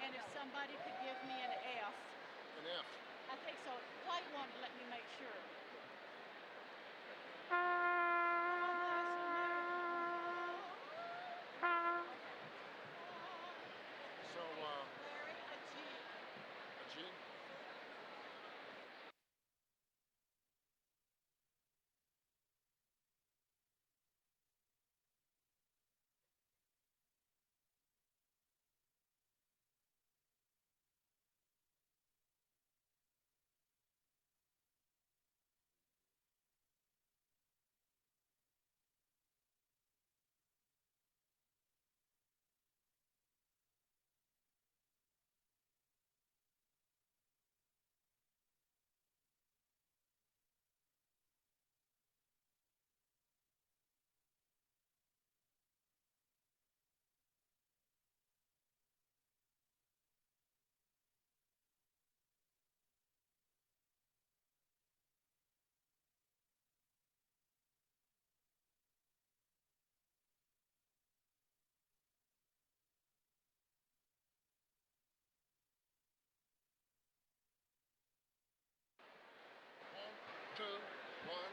And if somebody could give me an F. An F. I think so. Play one to let me make sure. So, Larry, a G. a G? Two, one.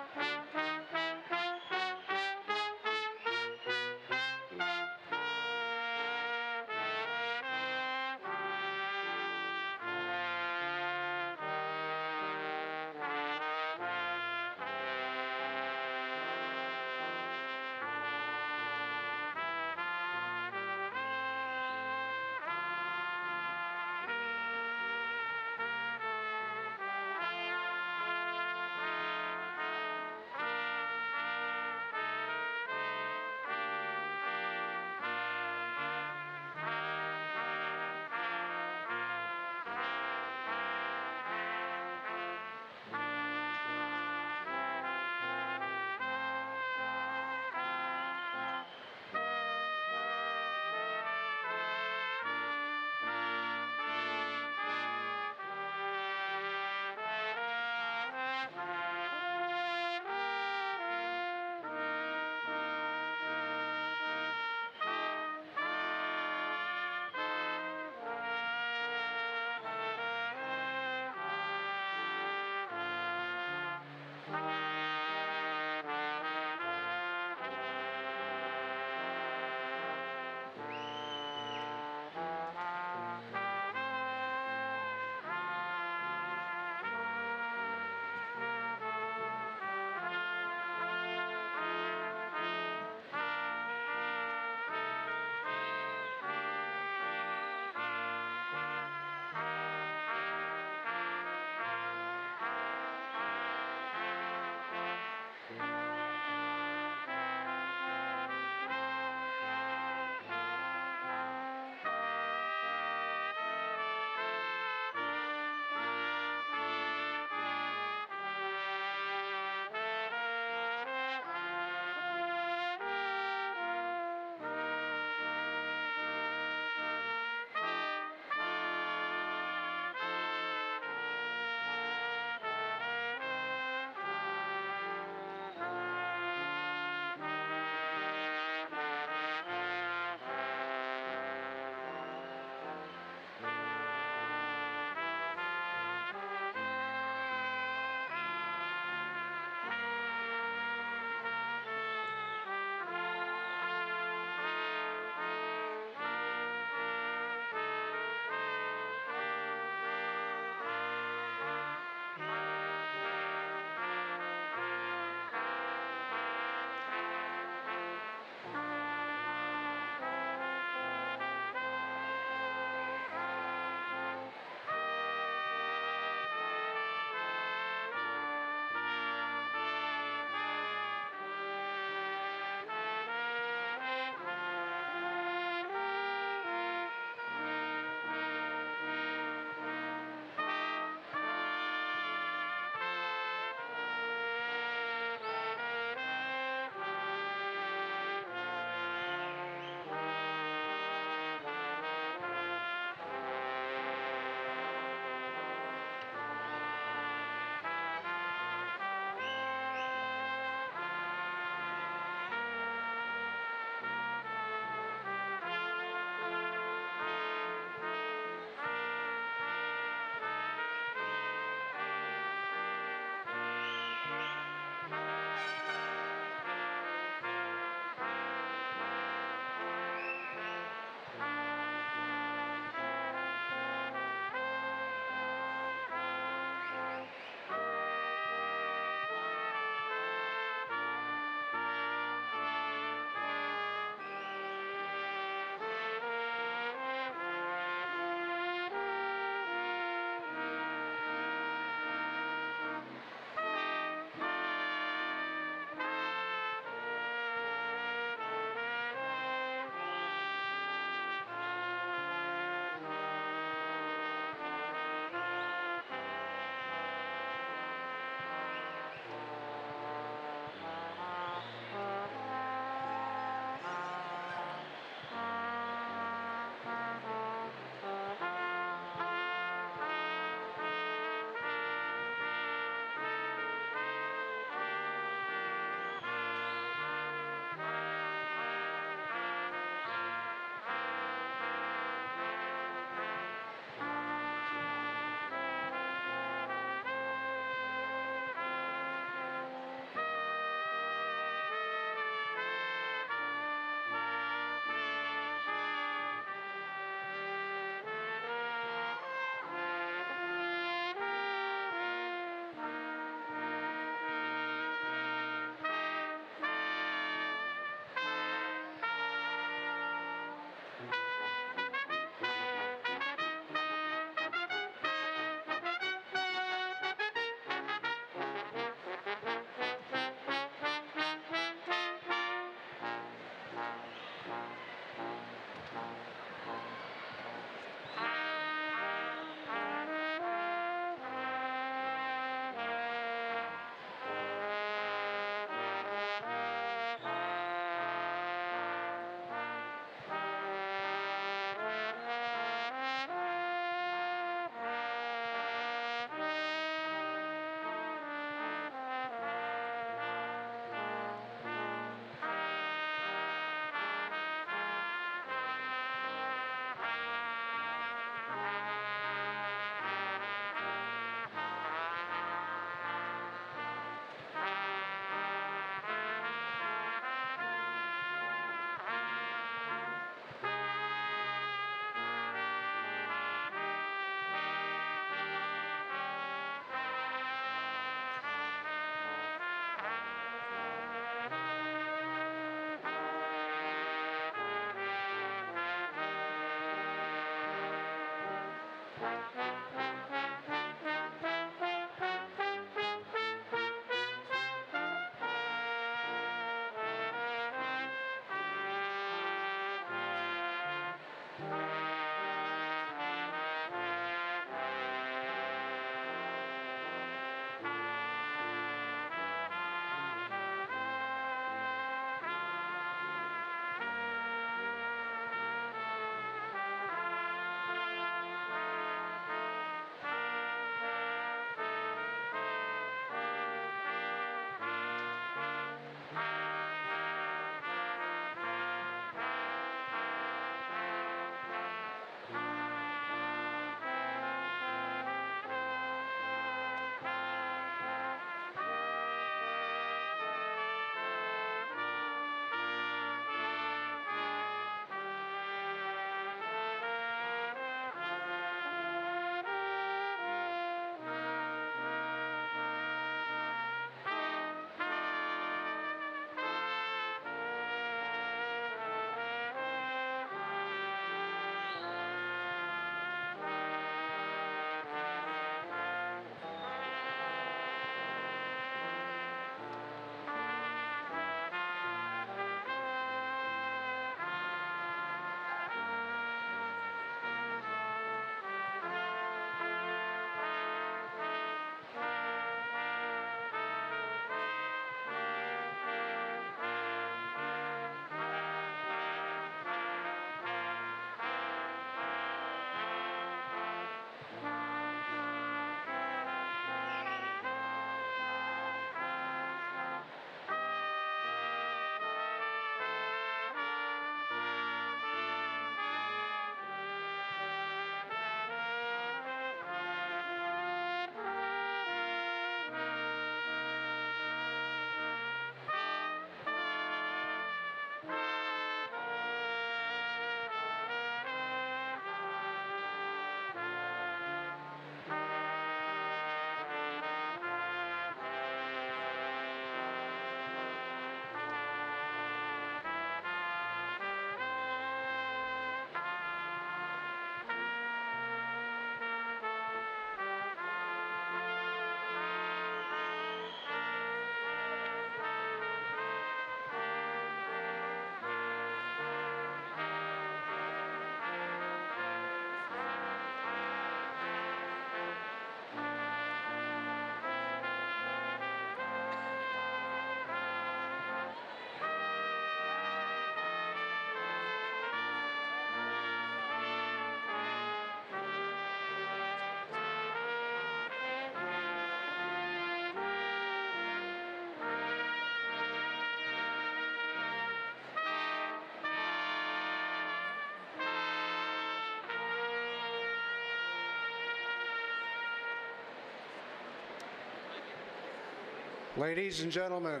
Ladies and gentlemen,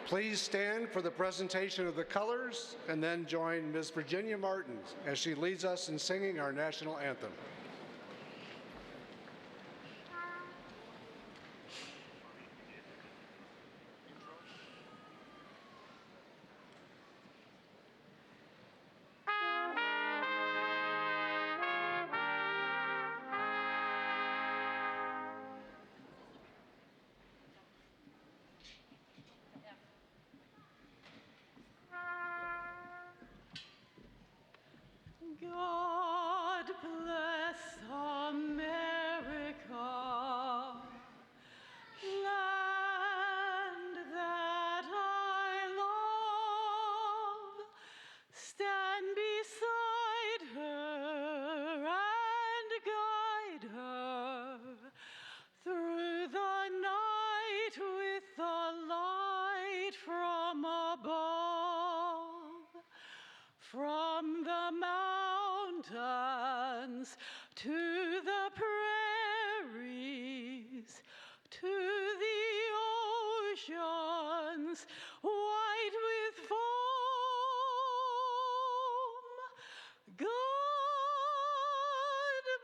please stand for the presentation of the colors and then join Ms. Virginia Martin as she leads us in singing our national anthem. God bless America, land that I love. Stand beside her and guide her through the night with the light from above. From the mountains to the prairies, to the oceans white with foam. God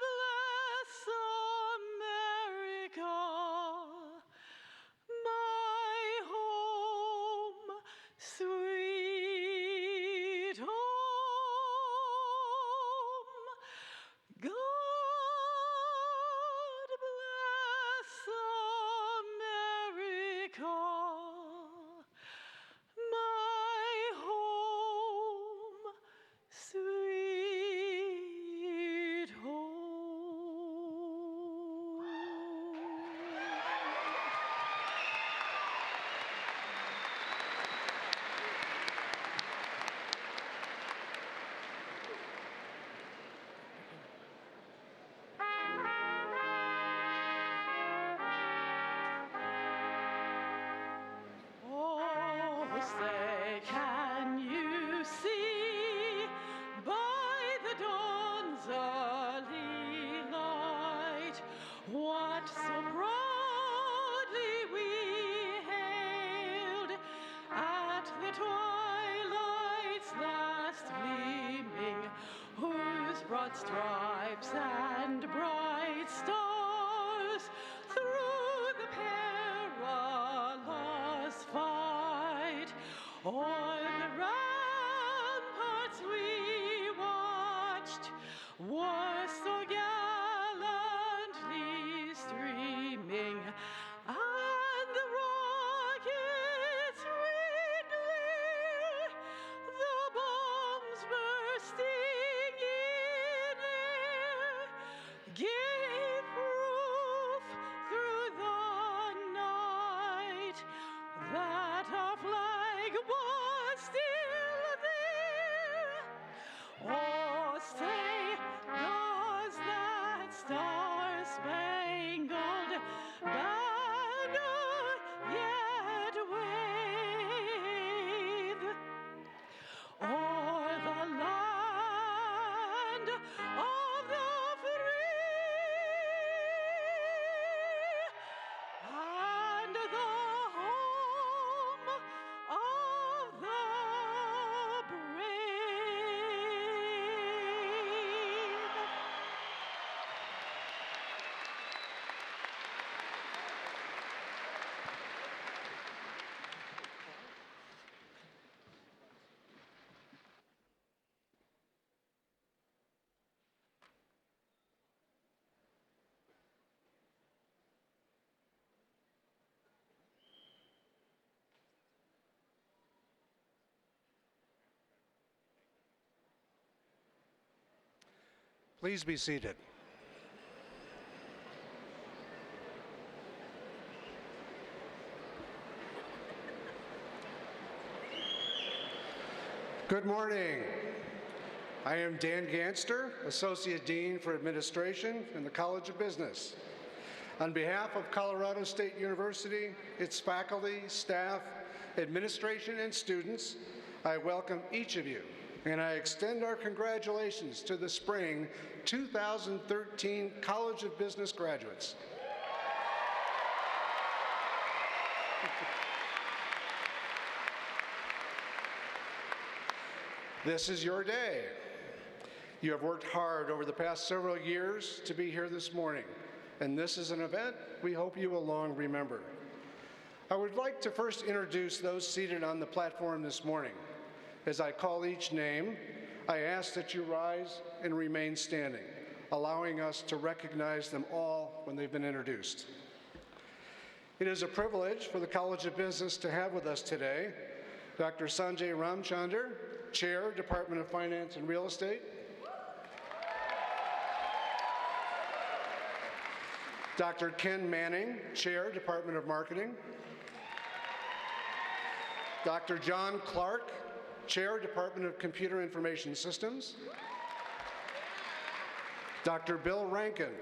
bless America, my home, sweet home. God bless America, my home, sweet home. Oh, say, can you see by the dawn's early light what so proudly we hailed at the twilight's last gleaming, whose broad stripes and bright stars through the perilous fight o'er the ramparts we watched were so gallantly streaming, and the rockets red glare, the bombs bursting in air, gave proof through the night that our flag was still there. Oh, say, does that star-spangled banner yet wave o'er the land of the free and the home of the brave? Please be seated. Good morning. I am Dan Ganster, Associate Dean for Administration in the College of Business. On behalf of Colorado State University, its faculty, staff, administration, and students, I welcome each of you, and I extend our congratulations to the spring 2013 College of Business graduates. This is your day. You have worked hard over the past several years to be here this morning, and this is an event we hope you will long remember. I would like to first introduce those seated on the platform this morning. As I call each name, I ask that you rise and remain standing, allowing us to recognize them all when they've been introduced. It is a privilege for the College of Business to have with us today Dr. Sanjay Ramchandar, Chair, Department of Finance and Real Estate, Dr. Ken Manning, Chair, Department of Marketing, Dr. John Clark, Chair, Department of Computer Information Systems, Dr. Bill Rankin,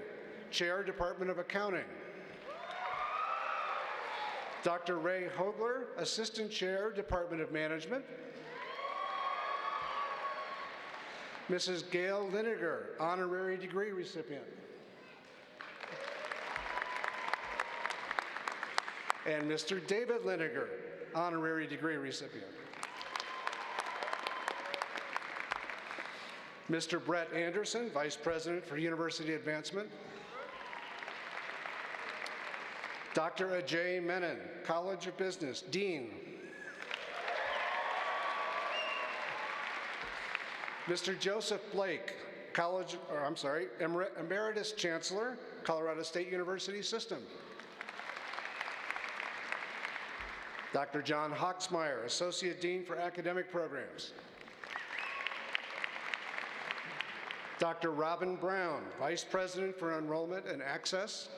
Chair, Department of Accounting, Dr. Ray Hogler, Assistant Chair, Department of Management, Mrs. Gail Linegar, Honorary Degree recipient, and Mr. David Linegar, Honorary Degree recipient. Mr. Brett Anderson, Vice President for University Advancement. Dr. Ajay Menon, College of Business, Dean. Mr. Joseph Blake, Emeritus Chancellor, Colorado State University System. Dr. John Hoxmeyer, Associate Dean for Academic Programs. Dr. Robin Brown, Vice President for Enrollment and Access.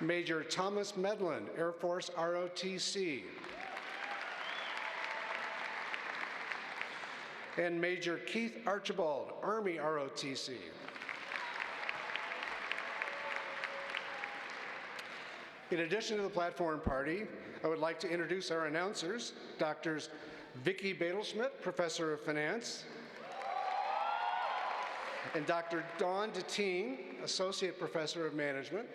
Major Thomas Medlin, Air Force ROTC. And Major Keith Archibald, Army ROTC. In addition to the platform party, I would like to introduce our announcers, Drs. Vicki Badelschmidt, Professor of Finance, and Dr. Dawn Deteen, Associate Professor of Management,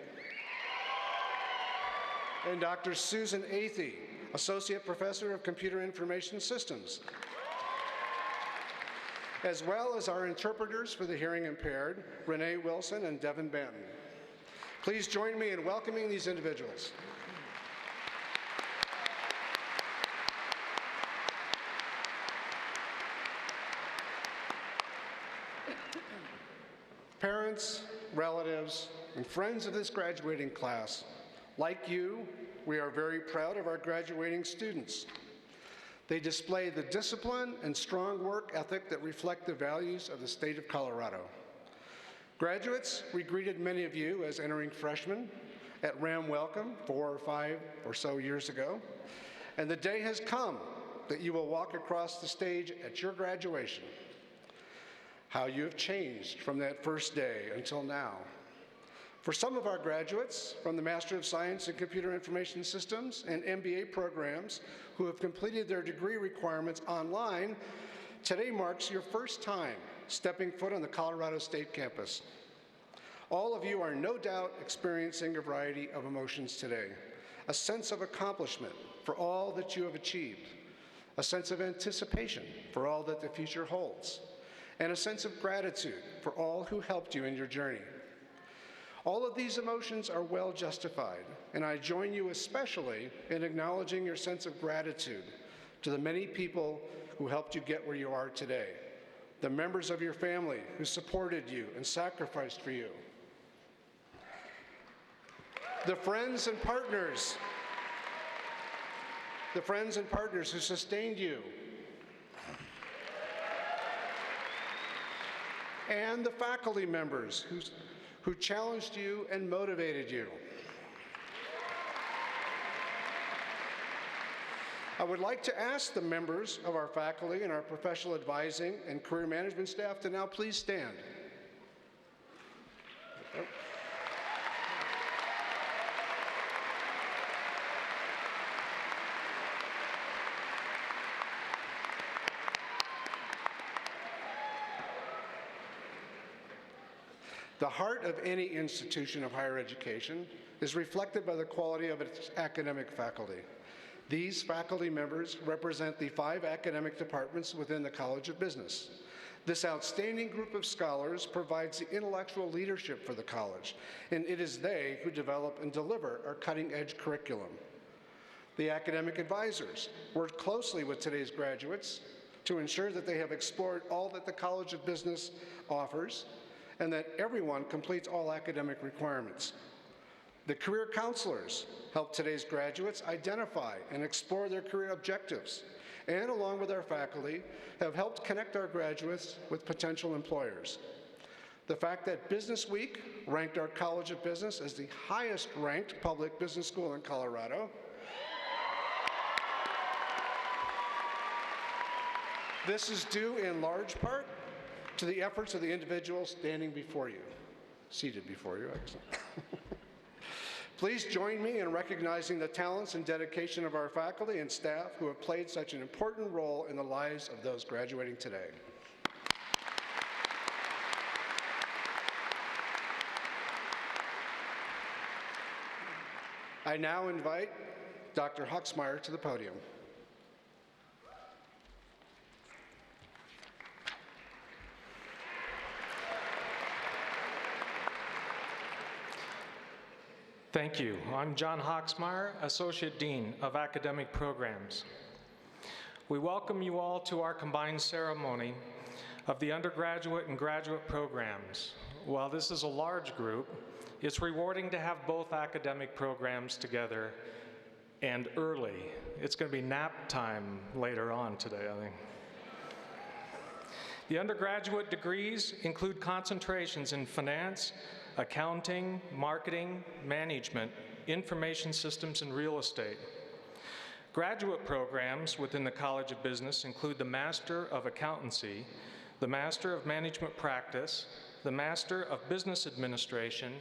and Dr. Susan Athey, Associate Professor of Computer Information Systems, as well as our interpreters for the hearing impaired, Renee Wilson and Devin Banton. Please join me in welcoming these individuals. Parents, relatives, and friends of this graduating class, like you, we are very proud of our graduating students. They display the discipline and strong work ethic that reflect the values of the state of Colorado. Graduates, we greeted many of you as entering freshmen at Ram Welcome 4 or 5 or so years ago, and the day has come that you will walk across the stage at your graduation. How you have changed from that first day until now. For some of our graduates from the Master of Science in Computer Information Systems and MBA programs who have completed their degree requirements online, today marks your first time stepping foot on the Colorado State campus. All of you are no doubt experiencing a variety of emotions today. A sense of accomplishment for all that you have achieved, a sense of anticipation for all that the future holds, and a sense of gratitude for all who helped you in your journey. All of these emotions are well justified, and I join you especially in acknowledging your sense of gratitude to the many people who helped you get where you are today, the members of your family who supported you and sacrificed for you, the friends and partners who sustained you, and the faculty members who challenged you and motivated you. I would like to ask the members of our faculty and our professional advising and career management staff to now please stand. The heart of any institution of higher education is reflected by the quality of its academic faculty. These faculty members represent the 5 academic departments within the College of Business. This outstanding group of scholars provides the intellectual leadership for the college, and it is they who develop and deliver our cutting-edge curriculum. The academic advisors work closely with today's graduates to ensure that they have explored all that the College of Business offers and that everyone completes all academic requirements. The career counselors help today's graduates identify and explore their career objectives, and along with our faculty, have helped connect our graduates with potential employers. The fact that Business Week ranked our College of Business as the highest ranked public business school in Colorado, this is due in large part to the efforts of the individuals standing before you, seated before you, actually. Please join me in recognizing the talents and dedication of our faculty and staff who have played such an important role in the lives of those graduating today. I now invite Dr. Huxmeyer to the podium. Thank you. I'm John Hoxmeyer, Associate Dean of Academic Programs. We welcome you all to our combined ceremony of the undergraduate and graduate programs. While this is a large group, it's rewarding to have both academic programs together and early. It's going to be nap time later on today, I think. The undergraduate degrees include concentrations in finance, accounting, marketing, management, information systems, and real estate. Graduate programs within the College of Business include the Master of Accountancy, the Master of Management Practice, the Master of Business Administration,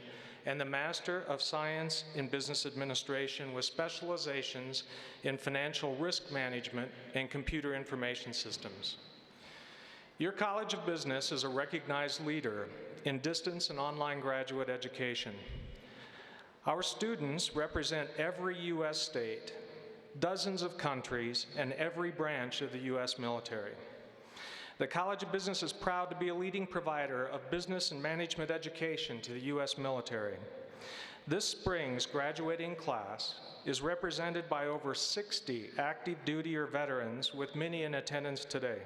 and the Master of Science in Business Administration with specializations in financial risk management and computer information systems. Your College of Business is a recognized leader in distance and online graduate education. Our students represent every U.S. state, dozens of countries, and every branch of the U.S. military. The College of Business is proud to be a leading provider of business and management education to the U.S. military. This spring's graduating class is represented by over 60 active duty or veterans, with many in attendance today.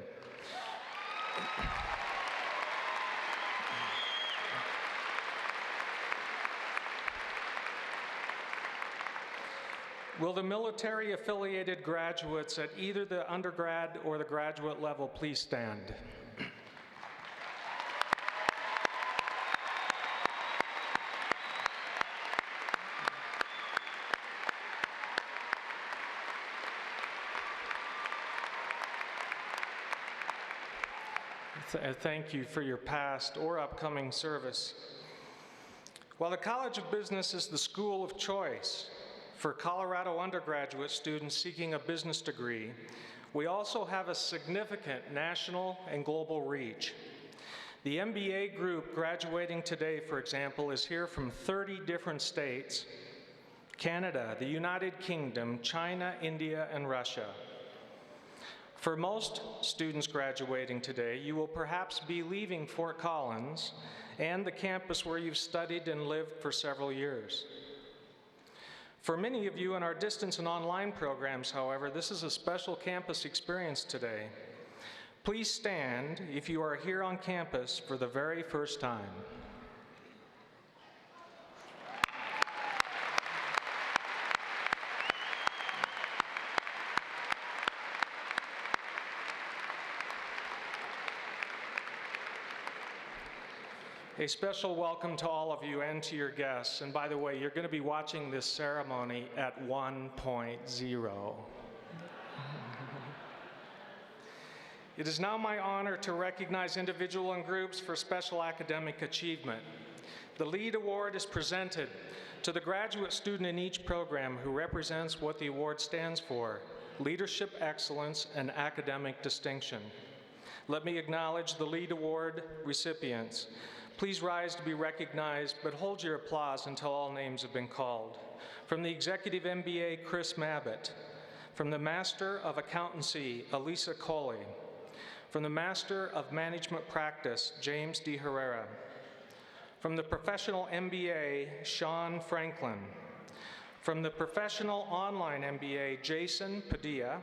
Will the military-affiliated graduates at either the undergrad or the graduate level please stand? Thank you for your past or upcoming service. While the College of Business is the school of choice for Colorado undergraduate students seeking a business degree, we also have a significant national and global reach. The MBA group graduating today, for example, is here from 30 different states, Canada, the United Kingdom, China, India, and Russia. For most students graduating today, you will perhaps be leaving Fort Collins and the campus where you've studied and lived for several years. For many of you in our distance and online programs, however, this is a special campus experience today. Please stand if you are here on campus for the very first time. A special welcome to all of you and to your guests. And by the way, you're going to be watching this ceremony at 1.0. It is now my honor to recognize individual and groups for special academic achievement. The LEAD Award is presented to the graduate student in each program who represents what the award stands for: leadership excellence and academic distinction. Let me acknowledge the LEAD Award recipients. Please rise to be recognized, but hold your applause until all names have been called. From the Executive MBA, Chris Mabbitt. From the Master of Accountancy, Elisa Coley. From the Master of Management Practice, James D. Herrera. From the Professional MBA, Sean Franklin. From the Professional Online MBA, Jason Padilla.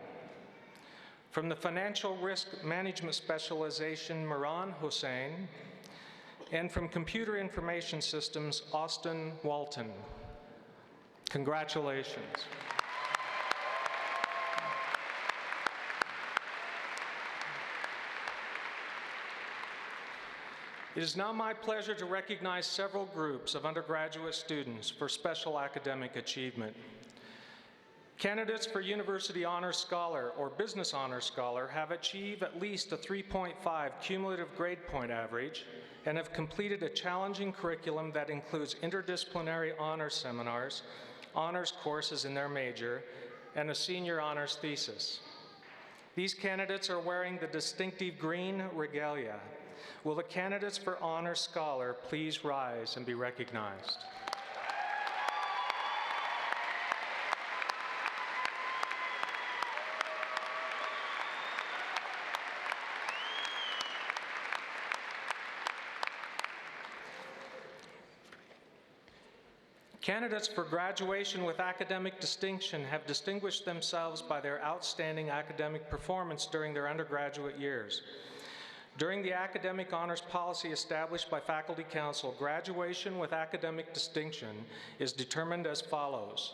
From the Financial Risk Management Specialization, Miran Hussein. And from Computer Information Systems, Austin Walton. Congratulations. It is now my pleasure to recognize several groups of undergraduate students for special academic achievement. Candidates for University Honor Scholar or Business Honor Scholar have achieved at least a 3.5 cumulative grade point average and have completed a challenging curriculum that includes interdisciplinary honors seminars, honors courses in their major, and a senior honors thesis. These candidates are wearing the distinctive green regalia. Will the candidates for Honor Scholar please rise and be recognized? Candidates for graduation with academic distinction have distinguished themselves by their outstanding academic performance during their undergraduate years. During the academic honors policy established by Faculty Council, graduation with academic distinction is determined as follows.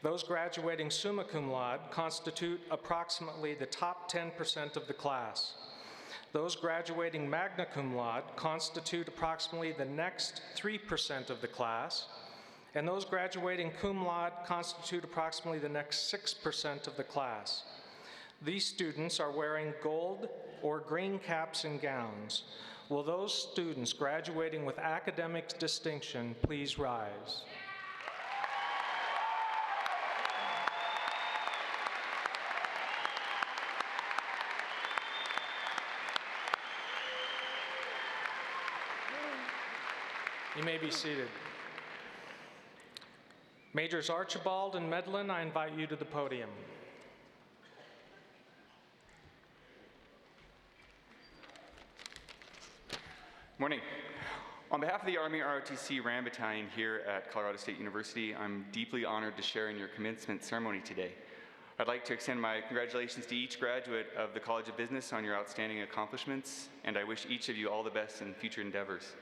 Those graduating summa cum laude constitute approximately the top 10% of the class. Those graduating magna cum laude constitute approximately the next 3% of the class, and those graduating cum laude constitute approximately the next 6% of the class. These students are wearing gold or green caps and gowns. Will those students graduating with academic distinction please rise? You may be seated. Majors Archibald and Medlin, I invite you to the podium. Morning. On behalf of the Army ROTC Ram Battalion here at Colorado State University, I'm deeply honored to share in your commencement ceremony today. I'd like to extend my congratulations to each graduate of the College of Business on your outstanding accomplishments, and I wish each of you all the best in future endeavors.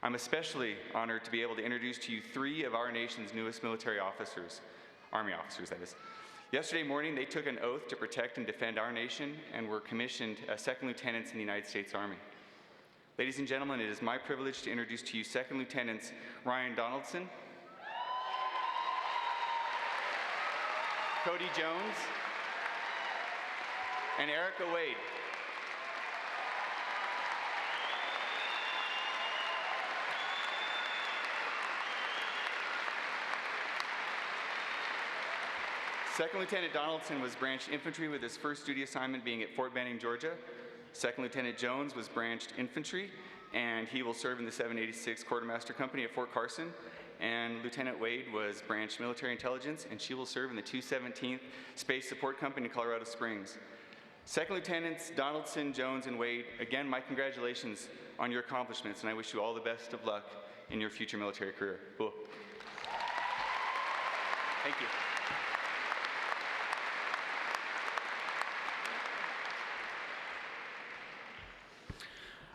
I'm especially honored to be able to introduce to you 3 of our nation's newest military officers, Army officers that is. Yesterday morning, they took an oath to protect and defend our nation and were commissioned as second lieutenants in the United States Army. Ladies and gentlemen, it is my privilege to introduce to you Second Lieutenants Ryan Donaldson, Cody Jones, and Erica Wade. Second Lieutenant Donaldson was branched infantry with his first duty assignment being at Fort Benning, Georgia. Second Lieutenant Jones was branched infantry, and he will serve in the 786 Quartermaster Company at Fort Carson. And Lieutenant Wade was branched military intelligence, and she will serve in the 217th Space Support Company in Colorado Springs. Second Lieutenants Donaldson, Jones, and Wade, again, my congratulations on your accomplishments, and I wish you all the best of luck in your future military career. Cool. Thank you.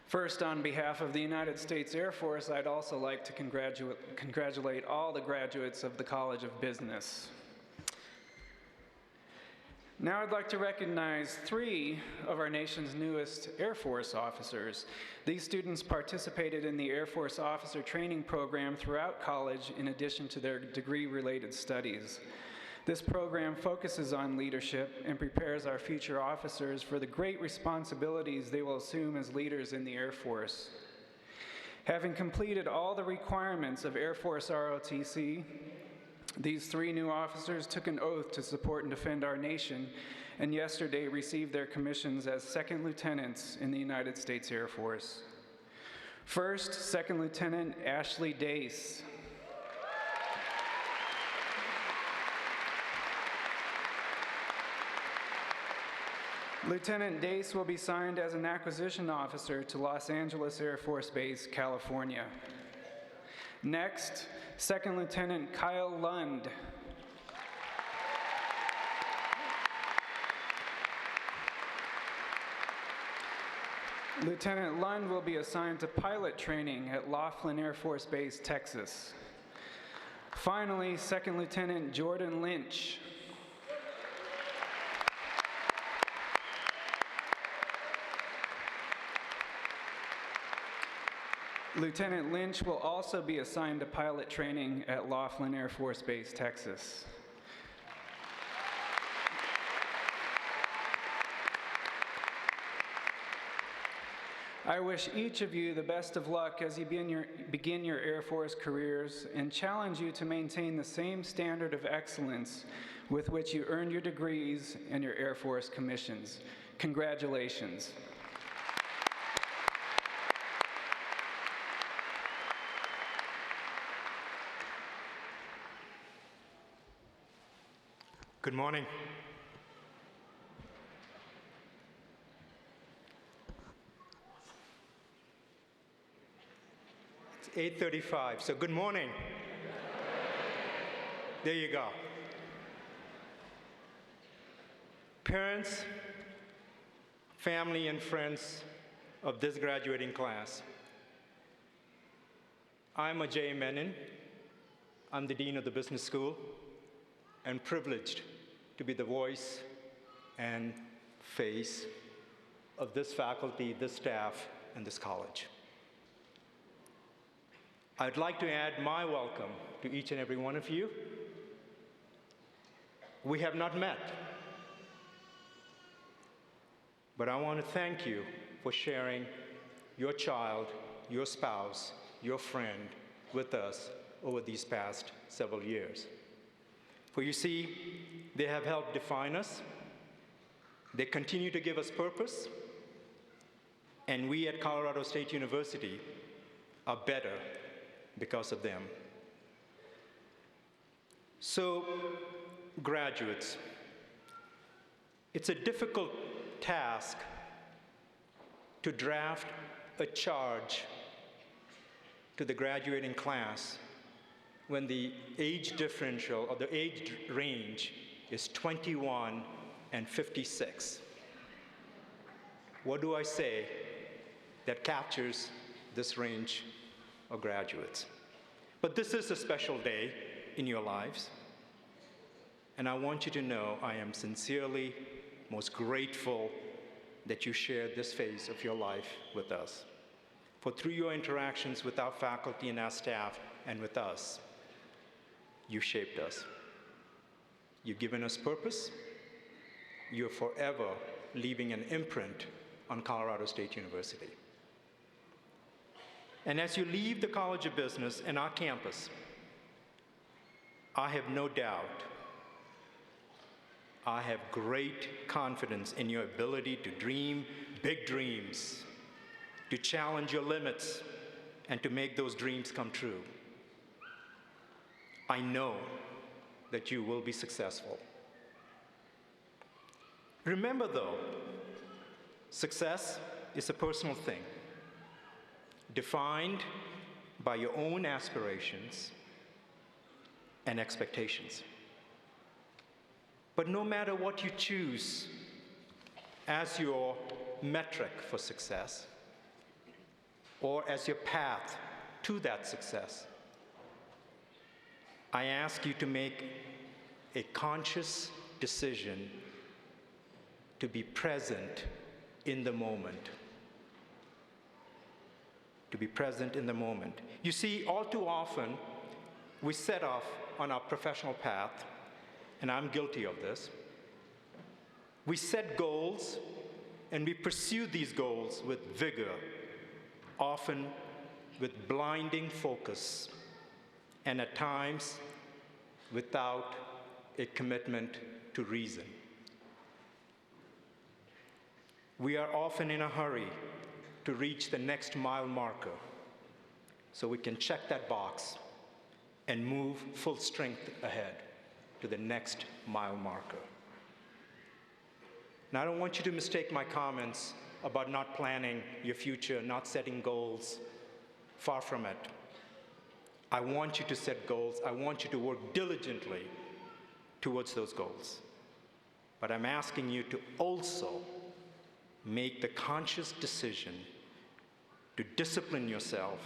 First, on behalf of the United States Air Force, I'd also like to congratulate all the graduates of the College of Business. Now I'd like to recognize 3 of our nation's newest Air Force officers. These students participated in the Air Force Officer Training Program throughout college in addition to their degree-related studies. This program focuses on leadership and prepares our future officers for the great responsibilities they will assume as leaders in the Air Force. Having completed all the requirements of Air Force ROTC, these 3 new officers took an oath to support and defend our nation, and yesterday received their commissions as second lieutenants in the United States Air Force. First, Second Lieutenant Ashley Dace. Lieutenant Dace will be signed as an acquisition officer to Los Angeles Air Force Base, California. Next, Second Lieutenant Kyle Lund. Lieutenant Lund will be assigned to pilot training at Laughlin Air Force Base, Texas. Finally, Second Lieutenant Jordan Lynch. Lieutenant Lynch will also be assigned to pilot training at Laughlin Air Force Base, Texas. I wish each of you the best of luck as you begin your Air Force careers, and challenge you to maintain the same standard of excellence with which you earned your degrees and your Air Force commissions. Congratulations. Good morning. It's 8:35, so good morning. There you go. Parents, family, and friends of this graduating class, I'm Ajay Menon. I'm the Dean of the Business School and privileged to be the voice and face of this faculty, this staff, and this college. I'd like to add my welcome to each and every one of you. We have not met, but I want to thank you for sharing your child, your spouse, your friend with us over these past several years. For you see, they have helped define us, they continue to give us purpose, and we at Colorado State University are better because of them. So, graduates, it's a difficult task to draft a charge to the graduating class when the age differential or the age range is 21 and 56. What do I say that captures this range of graduates? But this is a special day in your lives, and I want you to know I am sincerely most grateful that you shared this phase of your life with us. For through your interactions with our faculty and our staff and with us, you shaped us. You've given us purpose. You're forever leaving an imprint on Colorado State University. And as you leave the College of Business and our campus, I have no doubt, I have great confidence in your ability to dream big dreams, to challenge your limits, and to make those dreams come true. I know that you will be successful. Remember though, success is a personal thing, defined by your own aspirations and expectations. But no matter what you choose as your metric for success, or as your path to that success, I ask you to make a conscious decision to be present in the moment. To be present in the moment. You see, all too often, we set off on our professional path, and I'm guilty of this. We set goals, and we pursue these goals with vigor, often with blinding focus, and at times without a commitment to reason. We are often in a hurry to reach the next mile marker so we can check that box and move full strength ahead to the next mile marker. And I don't want you to mistake my comments about not planning your future, not setting goals. Far from it. I want you to set goals. I want you to work diligently towards those goals. But I'm asking you to also make the conscious decision to discipline yourself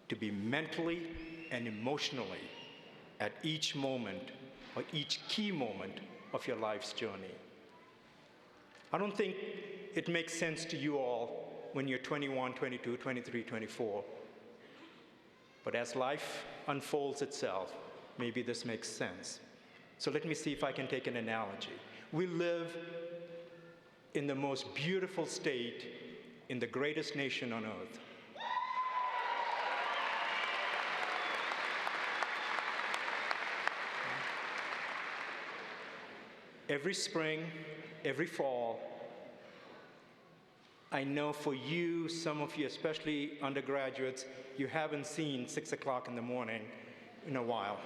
to be mentally and emotionally at each moment or each key moment of your life's journey. I don't think it makes sense to you all when you're 21, 22, 23, 24. But as life unfolds itself, maybe this makes sense. So let me see if I can take an analogy. We live in the most beautiful state in the greatest nation on earth. Every spring, every fall, I know for you, some of you, especially undergraduates, you haven't seen 6 o'clock in the morning in a while.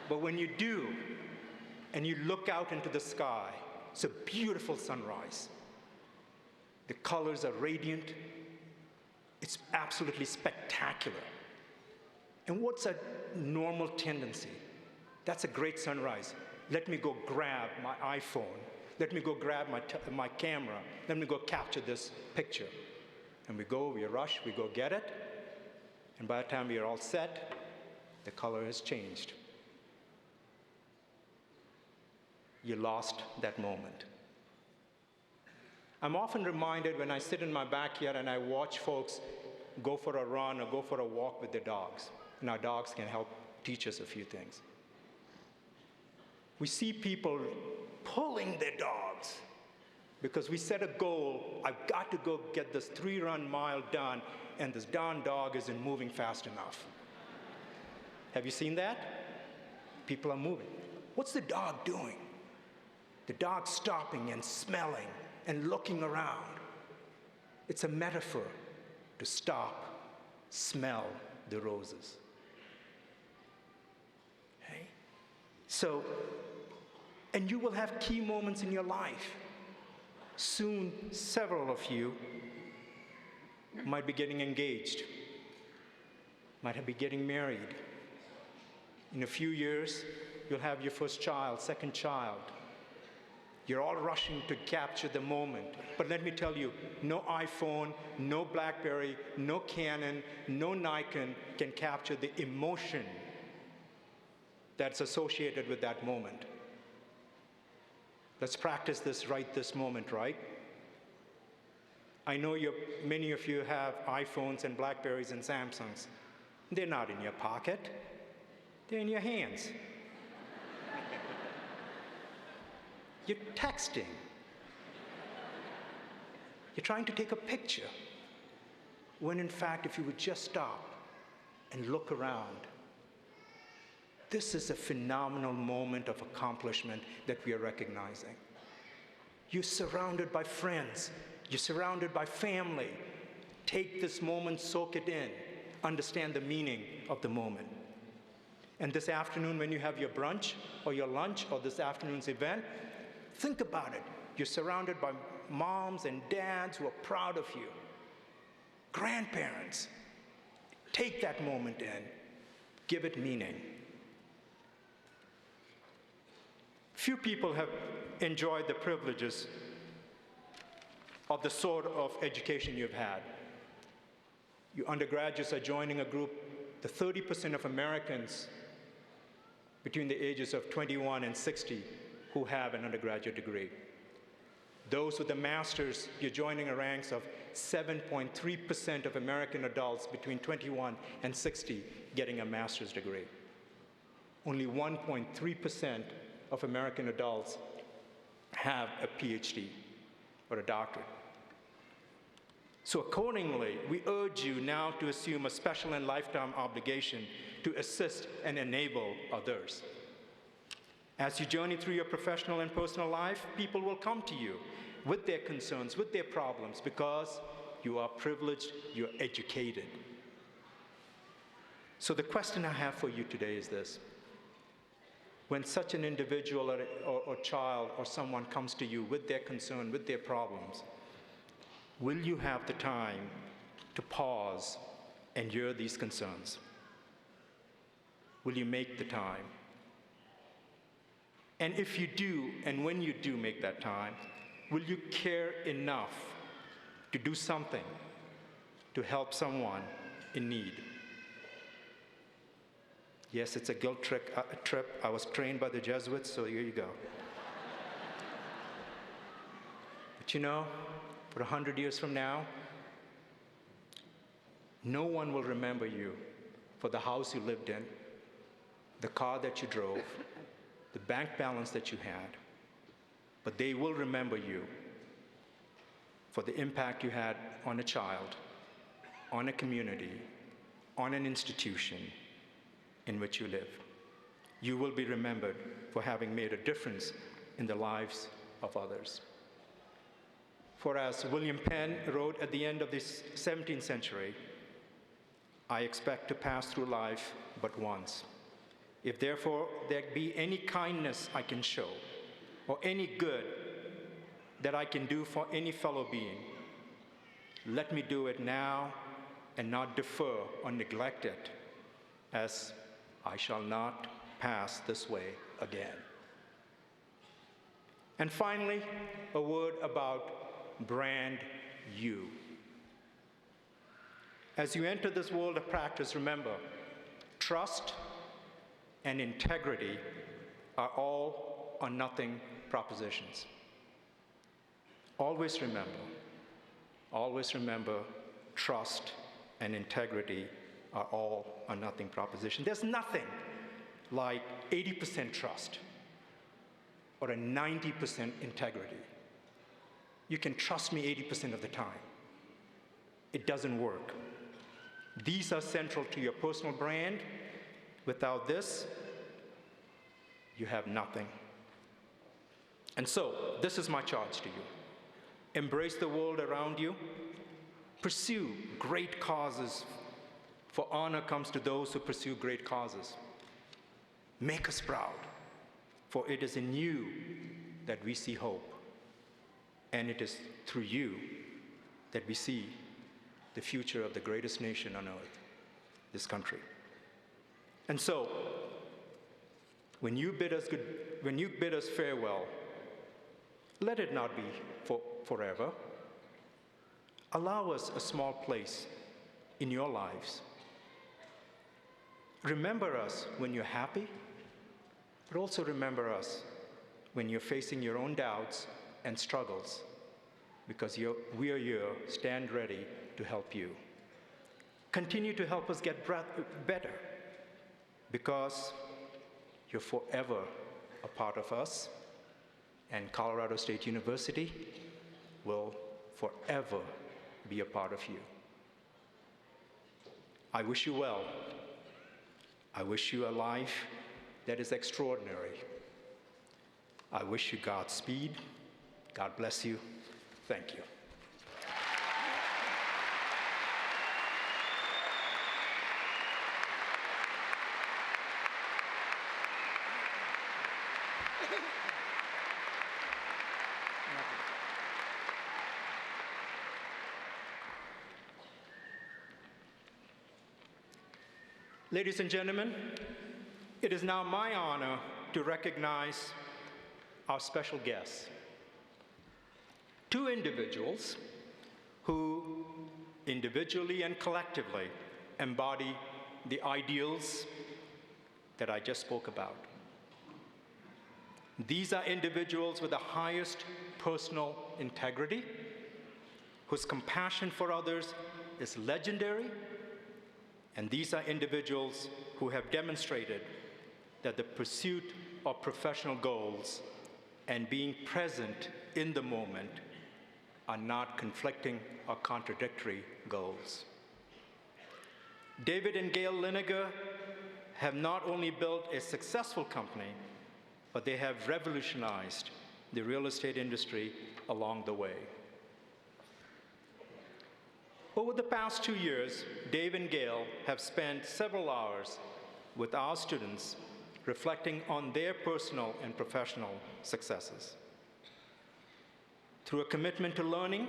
But when you do, and you look out into the sky, it's a beautiful sunrise. The colors are radiant. It's absolutely spectacular. And what's a normal tendency? That's a great sunrise. Let me go grab my iPhone. Let me go grab my camera. Let me go capture this picture. And we rush, we go get it. And by the time we are all set, the color has changed. You lost that moment. I'm often reminded when I sit in my backyard and I watch folks go for a run or go for a walk with their dogs. And our dogs can help teach us a few things. We see people pulling their dogs because we set a goal. I've got to go get this 3-run mile done, and this darn dog isn't moving fast enough. Have you seen that? People are moving. What's the dog doing? The dog's stopping and smelling and looking around. It's a metaphor to stop, smell the roses. Okay? So, and you will have key moments in your life. Soon, several of you might be getting engaged, might be getting married. In a few years, you'll have your first child, second child. You're all rushing to capture the moment. But let me tell you, no iPhone, no BlackBerry, no Canon, no Nikon can capture the emotion that's associated with that moment. Let's practice this right this moment, right? I know many of you have iPhones and BlackBerries and Samsungs. They're not in your pocket. They're in your hands. You're texting. You're trying to take a picture. When in fact, if you would just stop and look around, this is a phenomenal moment of accomplishment that we are recognizing. You're surrounded by friends. You're surrounded by family. Take this moment, soak it in. Understand the meaning of the moment. And this afternoon, when you have your brunch or your lunch or this afternoon's event, think about it. You're surrounded by moms and dads who are proud of you. Grandparents. Take that moment in. Give it meaning. Few people have enjoyed the privileges of the sort of education you've had. You undergraduates are joining a group, the 30% of Americans between the ages of 21 and 60 who have an undergraduate degree. Those with a master's, you're joining a ranks of 7.3% of American adults between 21 and 60 getting a master's degree. Only 1.3% of American adults have a PhD or a doctorate. So accordingly, we urge you now to assume a special and lifetime obligation to assist and enable others. As you journey through your professional and personal life, people will come to you with their concerns, with their problems, because you are privileged, you're educated. So the question I have for you today is this. when such an individual or child or someone comes to you with their concern, with their problems, will you have the time to pause and hear these concerns? Will you make the time? And if you do, and when you do make that time, will you care enough to do something to help someone in need? Yes, it's a guilt trip. I was trained by the Jesuits, so here you go. But you know, for 100 years from now, no one will remember you for the house you lived in, the car that you drove, the bank balance that you had, but they will remember you for the impact you had on a child, on a community, on an institution in which you live. You will be remembered for having made a difference in the lives of others. For as William Penn wrote at the end of the 17th century, I expect to pass through life but once. If therefore there be any kindness I can show, or any good that I can do for any fellow being, let me do it now and not defer or neglect it, as I shall not pass this way again. And finally, a word about brand you. As you enter this world of practice, remember, trust and integrity are all or nothing propositions. Always remember, trust and integrity are all or nothing proposition. There's nothing like 80% trust or a 90% integrity. You can trust me 80% of the time. It doesn't work. These are central to your personal brand. Without this, you have nothing. And so, this is my charge to you. Embrace the world around you. Pursue great causes, for honor comes to those who pursue great causes. Make us proud, for it is in you that we see hope. And it is through you that we see the future of the greatest nation on earth, this country. And so, when you bid us farewell, let it not be forever. Allow us a small place in your lives. Remember us when you're happy, but also remember us when you're facing your own doubts and struggles, because we are here, stand ready to help you. Continue to help us get better, because you're forever a part of us, and Colorado State University will forever be a part of you. I wish you well. I wish you a life that is extraordinary. I wish you Godspeed. God bless you. Thank you. Ladies and gentlemen, it is now my honor to recognize our special guests. Two individuals who individually and collectively embody the ideals that I just spoke about. These are individuals with the highest personal integrity, whose compassion for others is legendary. And these are individuals who have demonstrated that the pursuit of professional goals and being present in the moment are not conflicting or contradictory goals. David and Gail Lineker have not only built a successful company, but they have revolutionized the real estate industry along the way. Over the past 2 years, Dave and Gail have spent several hours with our students reflecting on their personal and professional successes. Through a commitment to learning,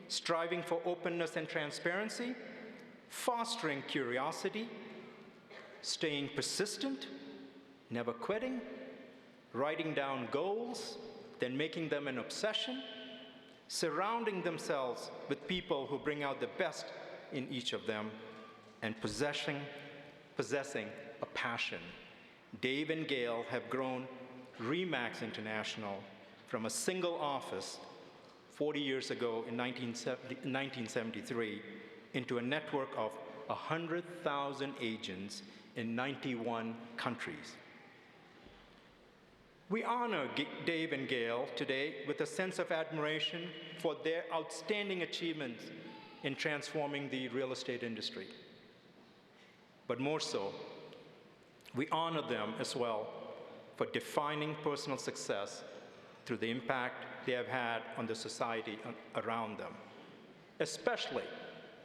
striving for openness and transparency, fostering curiosity, staying persistent, never quitting, writing down goals, then making them an obsession, surrounding themselves with people who bring out the best in each of them, and possessing a passion. Dave and Gail have grown RE/MAX International from a single office 40 years ago in 1973 into a network of 100,000 agents in 91 countries. We honor Dave and Gail today with a sense of admiration for their outstanding achievements in transforming the real estate industry. But more so, we honor them as well for defining personal success through the impact they have had on the society around them, especially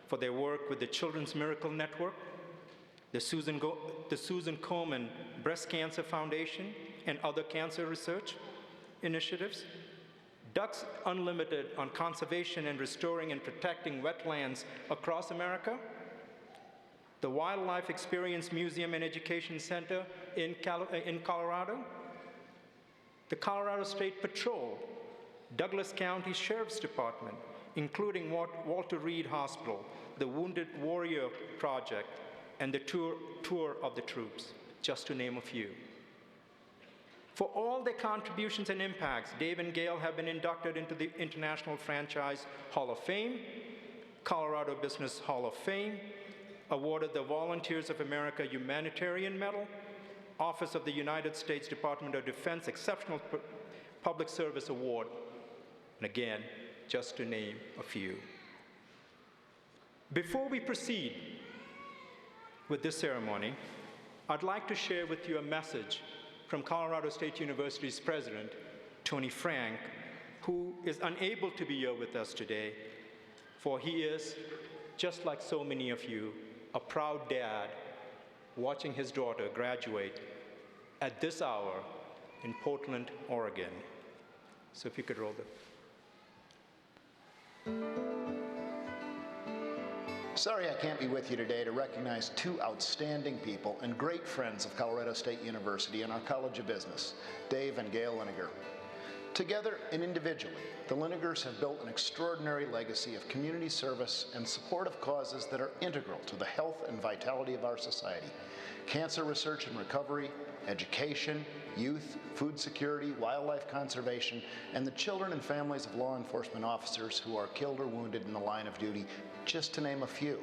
for their work with the Children's Miracle Network, the Susan Komen Breast Cancer Foundation, and other cancer research initiatives, Ducks Unlimited on conservation and restoring and protecting wetlands across America, the Wildlife Experience Museum and Education Center in Colorado, the Colorado State Patrol, Douglas County Sheriff's Department, including Walter Reed Hospital, the Wounded Warrior Project, and the Tour of the Troops, just to name a few. For all their contributions and impacts, Dave and Gail have been inducted into the International Franchise Hall of Fame, Colorado Business Hall of Fame, awarded the Volunteers of America Humanitarian Medal, Office of the United States Department of Defense Exceptional Public Service Award, and again, just to name a few. Before we proceed with this ceremony, I'd like to share with you a message from Colorado State University's president, Tony Frank, who is unable to be here with us today, for he is, just like so many of you, a proud dad watching his daughter graduate at this hour in Portland, Oregon. So if you could roll the... Sorry I can't be with you today to recognize two outstanding people and great friends of Colorado State University and our College of Business, Dave and Gail Liniger. Together and individually, the Linigers have built an extraordinary legacy of community service and support of causes that are integral to the health and vitality of our society. Cancer research and recovery, education, youth, food security, wildlife conservation, and the children and families of law enforcement officers who are killed or wounded in the line of duty, just to name a few.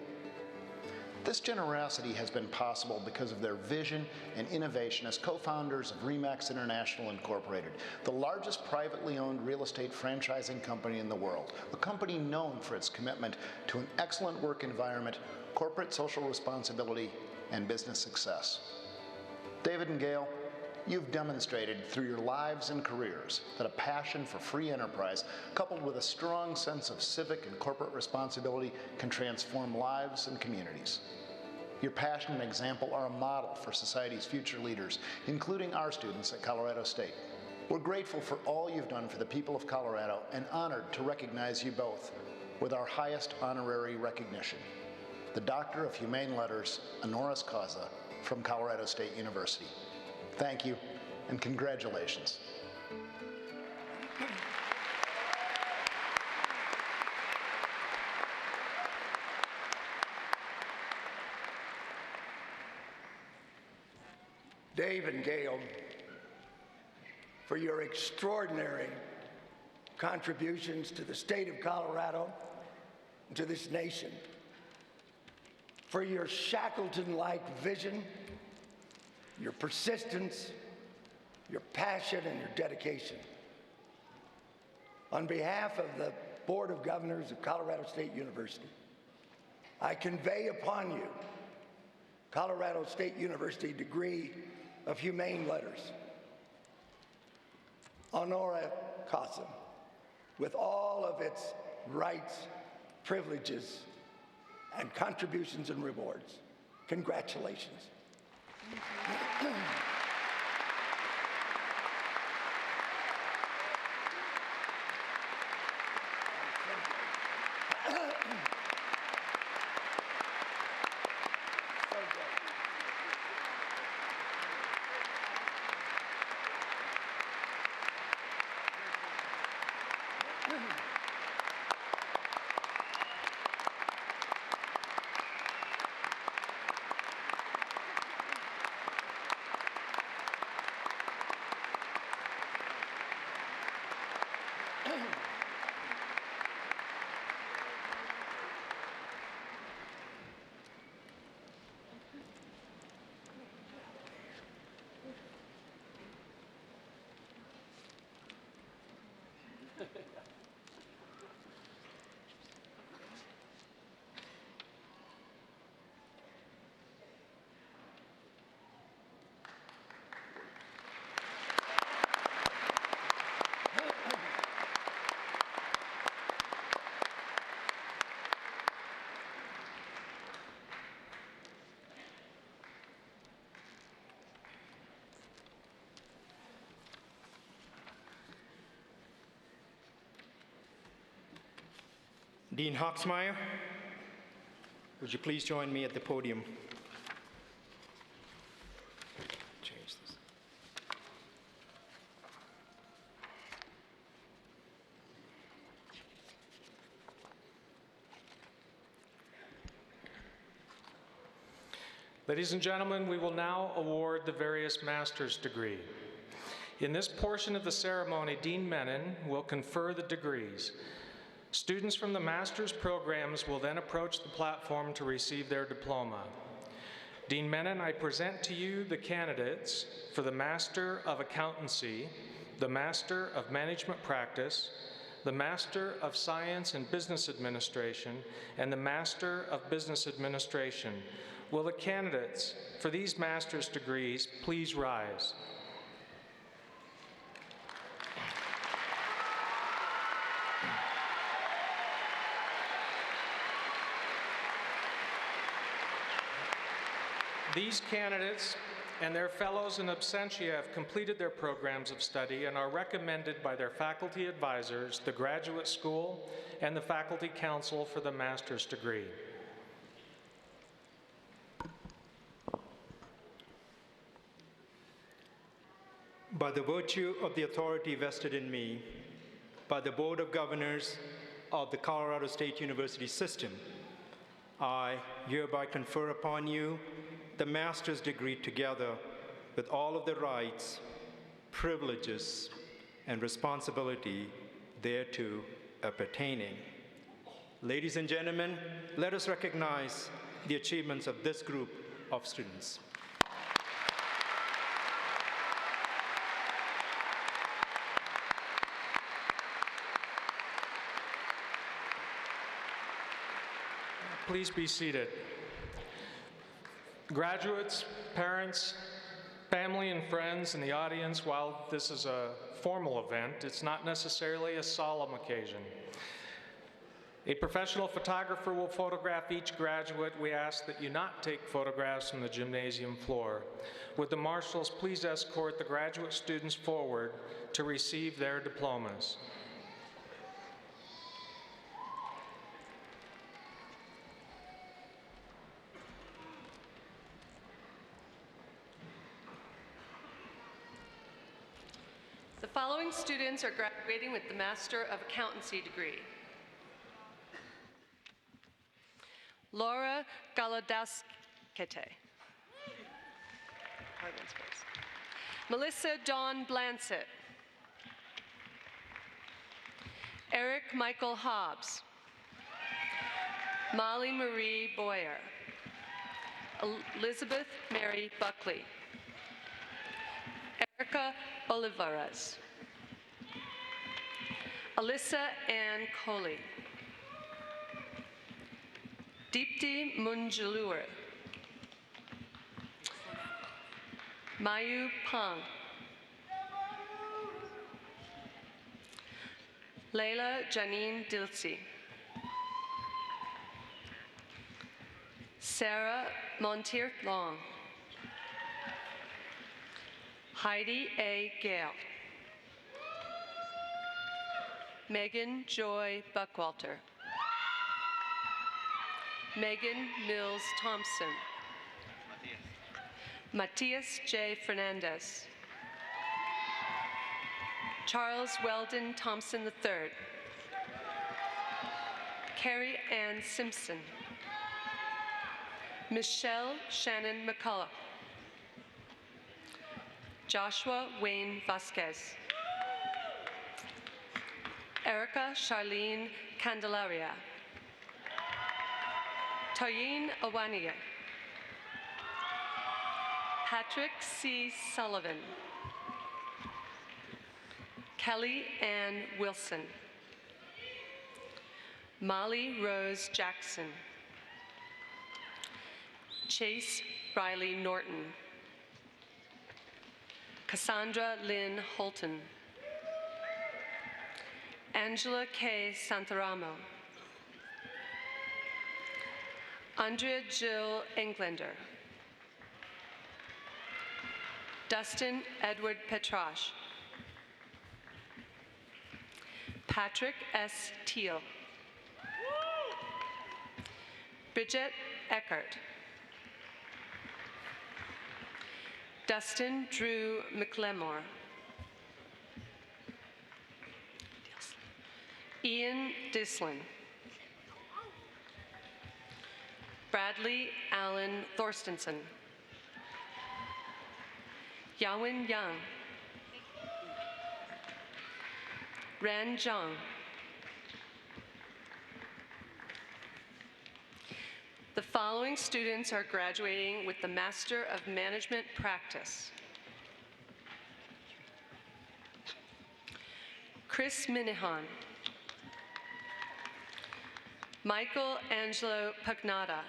This generosity has been possible because of their vision and innovation as co-founders of RE/MAX International Incorporated, the largest privately owned real estate franchising company in the world, a company known for its commitment to an excellent work environment, corporate social responsibility, and business success. David and Gail, you've demonstrated through your lives and careers that a passion for free enterprise, coupled with a strong sense of civic and corporate responsibility, can transform lives and communities. Your passion and example are a model for society's future leaders, including our students at Colorado State. We're grateful for all you've done for the people of Colorado and honored to recognize you both with our highest honorary recognition, the Doctor of Humane Letters, honoris causa, from Colorado State University. Thank you, and congratulations. Dave and Gail, for your extraordinary contributions to the state of Colorado and to this nation, for your Shackleton-like vision, your persistence, your passion, and your dedication. On behalf of the Board of Governors of Colorado State University, I convey upon you Colorado State University degree of Humane Letters, honoris causa, with all of its rights, privileges, and contributions and rewards. Congratulations. Dean Hawksmeyer, would you please join me at the podium? Change this. Ladies and gentlemen, we will now award the various master's degree. In this portion of the ceremony, Dean Menon will confer the degrees. Students from the master's programs will then approach the platform to receive their diploma. Dean Menon, I present to you the candidates for the Master of Accountancy, the Master of Management Practice, the Master of Science and Business Administration, and the Master of Business Administration. Will the candidates for these master's degrees please rise? These candidates and their fellows in absentia have completed their programs of study and are recommended by their faculty advisors, the Graduate School, and the Faculty Council for the master's degree. By the virtue of the authority vested in me by the Board of Governors of the Colorado State University System, I hereby confer upon you the master's degree together with all of the rights, privileges, and responsibility thereto appertaining. Ladies and gentlemen, let us recognize the achievements of this group of students. Please be seated. Graduates, parents, family, and friends in the audience, while this is a formal event, it's not necessarily a solemn occasion. A professional photographer will photograph each graduate. We ask that you not take photographs from the gymnasium floor. Would the marshals please escort the graduate students forward to receive their diplomas? The following students are graduating with the Master of Accountancy degree. Laura Galadaskete. Melissa Dawn Blansett. Eric Michael Hobbs. Molly Marie Boyer. Elizabeth Mary Buckley. Erica Bolivares. Alyssa Ann Coley. Deepti Munjalur. Mayu Pang. Leila Janine Dilsey. Sarah Montier Long. Heidi A. Gale. Megan Joy Buckwalter. Megan Mills Thompson. Matias J. Fernandez. Charles Weldon Thompson III. Carrie Ann Simpson. Michelle Shannon McCullough. Joshua Wayne Vasquez. Erica Charlene Candelaria. Tayin Awania. Patrick C. Sullivan. Kelly Ann Wilson. Molly Rose Jackson. Chase Riley Norton. Cassandra Lynn Holton. Angela K. Santaramo. Andrea Jill Englander. Dustin Edward Petrash. Patrick S. Teal. Bridget Eckert. Dustin Drew McLemore. Ian Dislin. Bradley Allen Thorstensen. Yawin Yang. Ran Zhang. The following students are graduating with the Master of Management Practice. Chris Minahan. Michael Angelo Pagnata.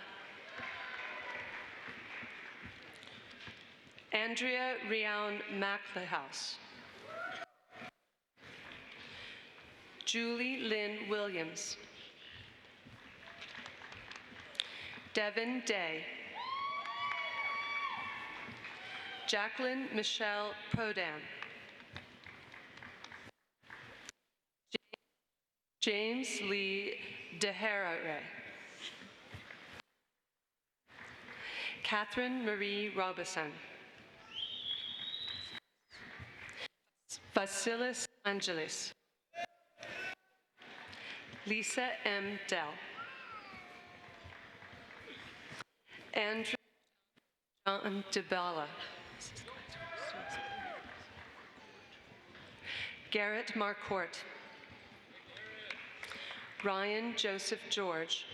Andrea Riown McLehouse. Julie Lynn Williams. Devin Day. Jacqueline Michelle Prodan. James Lee DeHerere. Catherine Marie Robeson. Vasilis Angelis. Lisa M. Dell. Andrew John DeBella. Garrett Marcourt. Ryan Joseph George.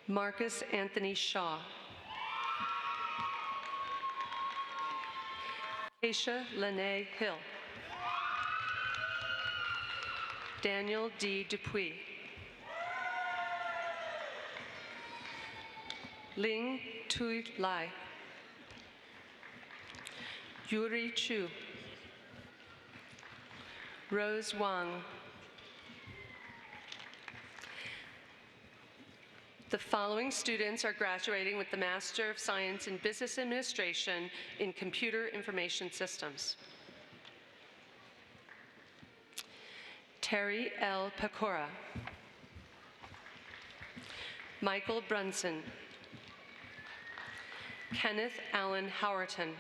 Marcus Anthony Shaw. Keisha Lene Hill. Daniel D. Dupuis. Ling Tui Lai. Yuri Chu. Rose Wang. The following students are graduating with the Master of Science in Business Administration in Computer Information Systems. Terry L. Pecora. Michael Brunson. Kenneth Allen Howerton.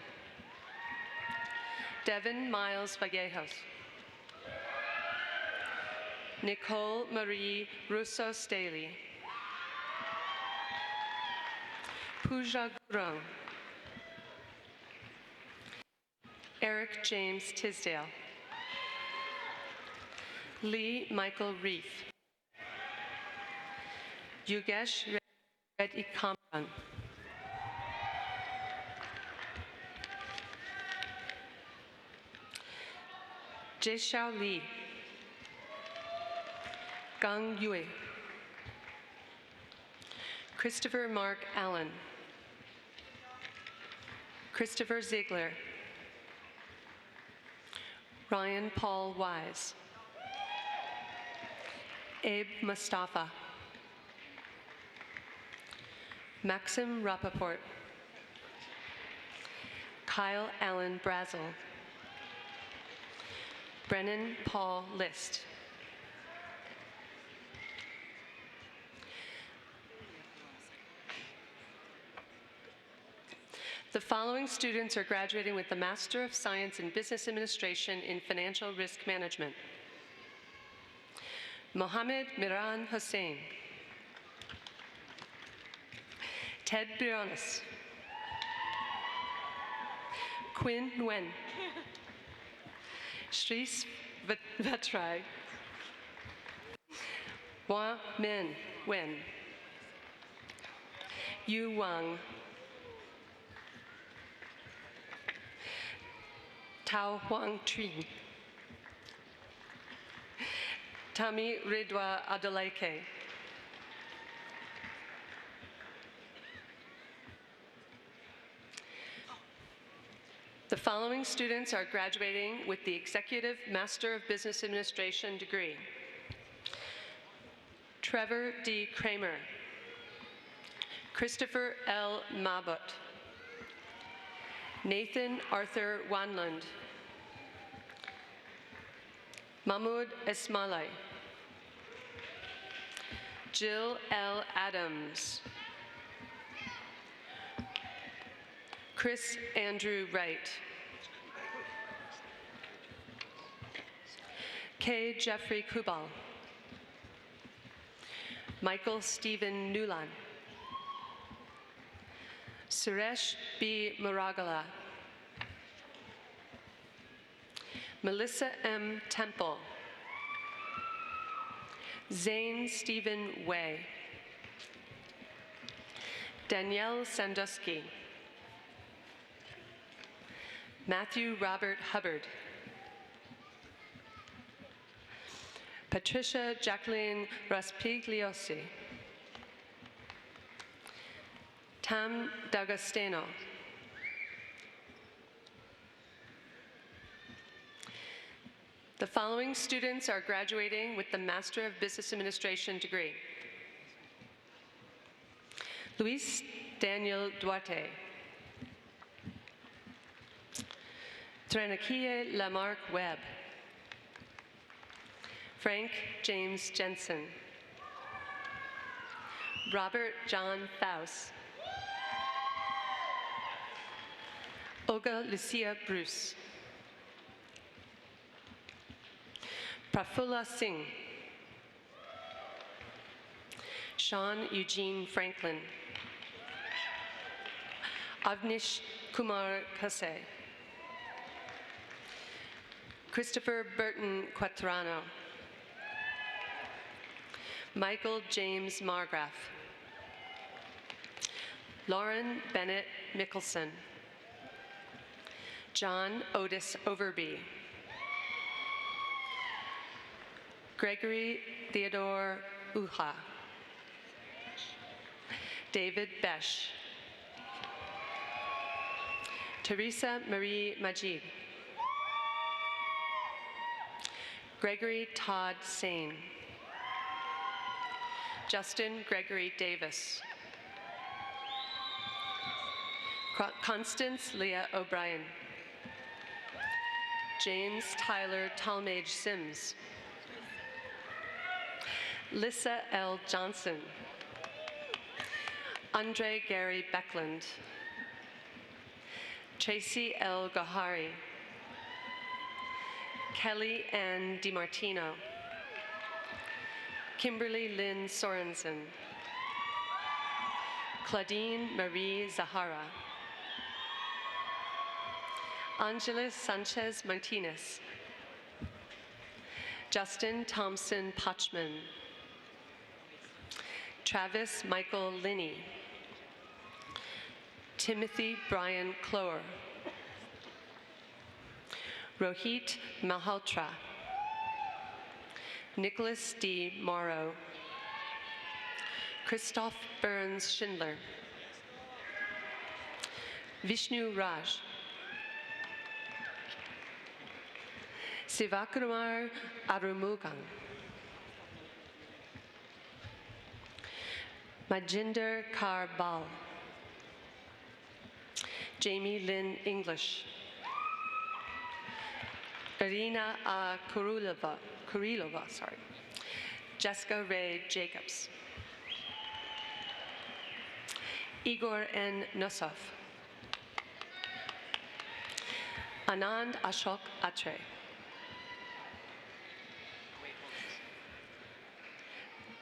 Devin Miles Vallejos. Nicole Marie Russo Staley. Pooja Gurung. Eric James Tisdale. Lee Michael Reef. Yugesh Reddy Kamran. Jaexiao Li. Gang Yue. Christopher Mark Allen. Christopher Ziegler. Ryan Paul Wise. Abe Mustafa. Maxim Rappaport. Kyle Allen Brazel. Brennan Paul List. The following students are graduating with the Master of Science in Business Administration in Financial Risk Management. Mohammed Miran Hussein. Ted Briones. Quinn Nguyen. Shris Vatrai. Hua Min Wen. Yu Wang. Tao Huang Tri. Tami Ridwa Adelaike. The following students are graduating with the Executive Master of Business Administration degree. Trevor D. Kramer. Christopher L. Mabut. Nathan Arthur Wanlund. Mahmoud Esmalai. Jill L. Adams. Chris Andrew Wright. K. Jeffrey Kubal. Michael Stephen Nulan. Suresh B. Muragala. Melissa M. Temple. Zane Stephen Way. Danielle Sandusky. Matthew Robert Hubbard. Patricia Jacqueline Raspigliosi. Tam D'Agostino. The following students are graduating with the Master of Business Administration degree. Luis Daniel Duarte. Trenakie Lamarck Webb. Frank James Jensen. Robert John Faust. Olga Lucia Bruce. Prafula Singh. Sean Eugene Franklin. Avnish Kumar Kase. Christopher Burton Quattrano. Michael James Margraf. Lauren Bennett Mickelson. John Otis Overby. Gregory Theodore Uha. David Besh. Teresa Marie Majid. Gregory Todd Sane. Justin Gregory Davis. Constance Leah O'Brien. James Tyler Talmage Sims. Lissa L. Johnson. Andre Gary Beckland. Tracy L. Gahari. Kelly Ann DiMartino. Kimberly Lynn Sorensen. Claudine Marie Zahara. Angeles Sanchez Martinez. Justin Thompson Potchman. Travis Michael Linney. Timothy Brian Clower. Rohit Malhotra. Nicholas D. Morrow. Christoph Burns Schindler. Vishnu Raj. Sivakumar Arumugang. Majinder Kaur Bal. Jamie Lynn English. Irina Kurilova, Jessica Ray Jacobs. Igor N. Nosov. Anand Ashok Atre.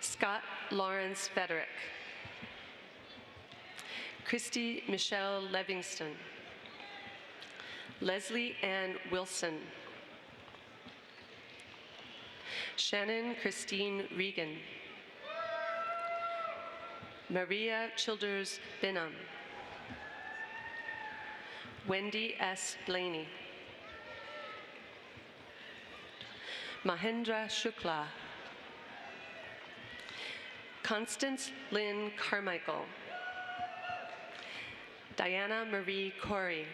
Scott Lawrence Federick. Christy Michelle Livingston. Leslie Ann Wilson. Shannon Christine Regan. Maria Childers Binham. Wendy S. Blaney. Mahendra Shukla. Constance Lynn Carmichael. Diana Marie Corey.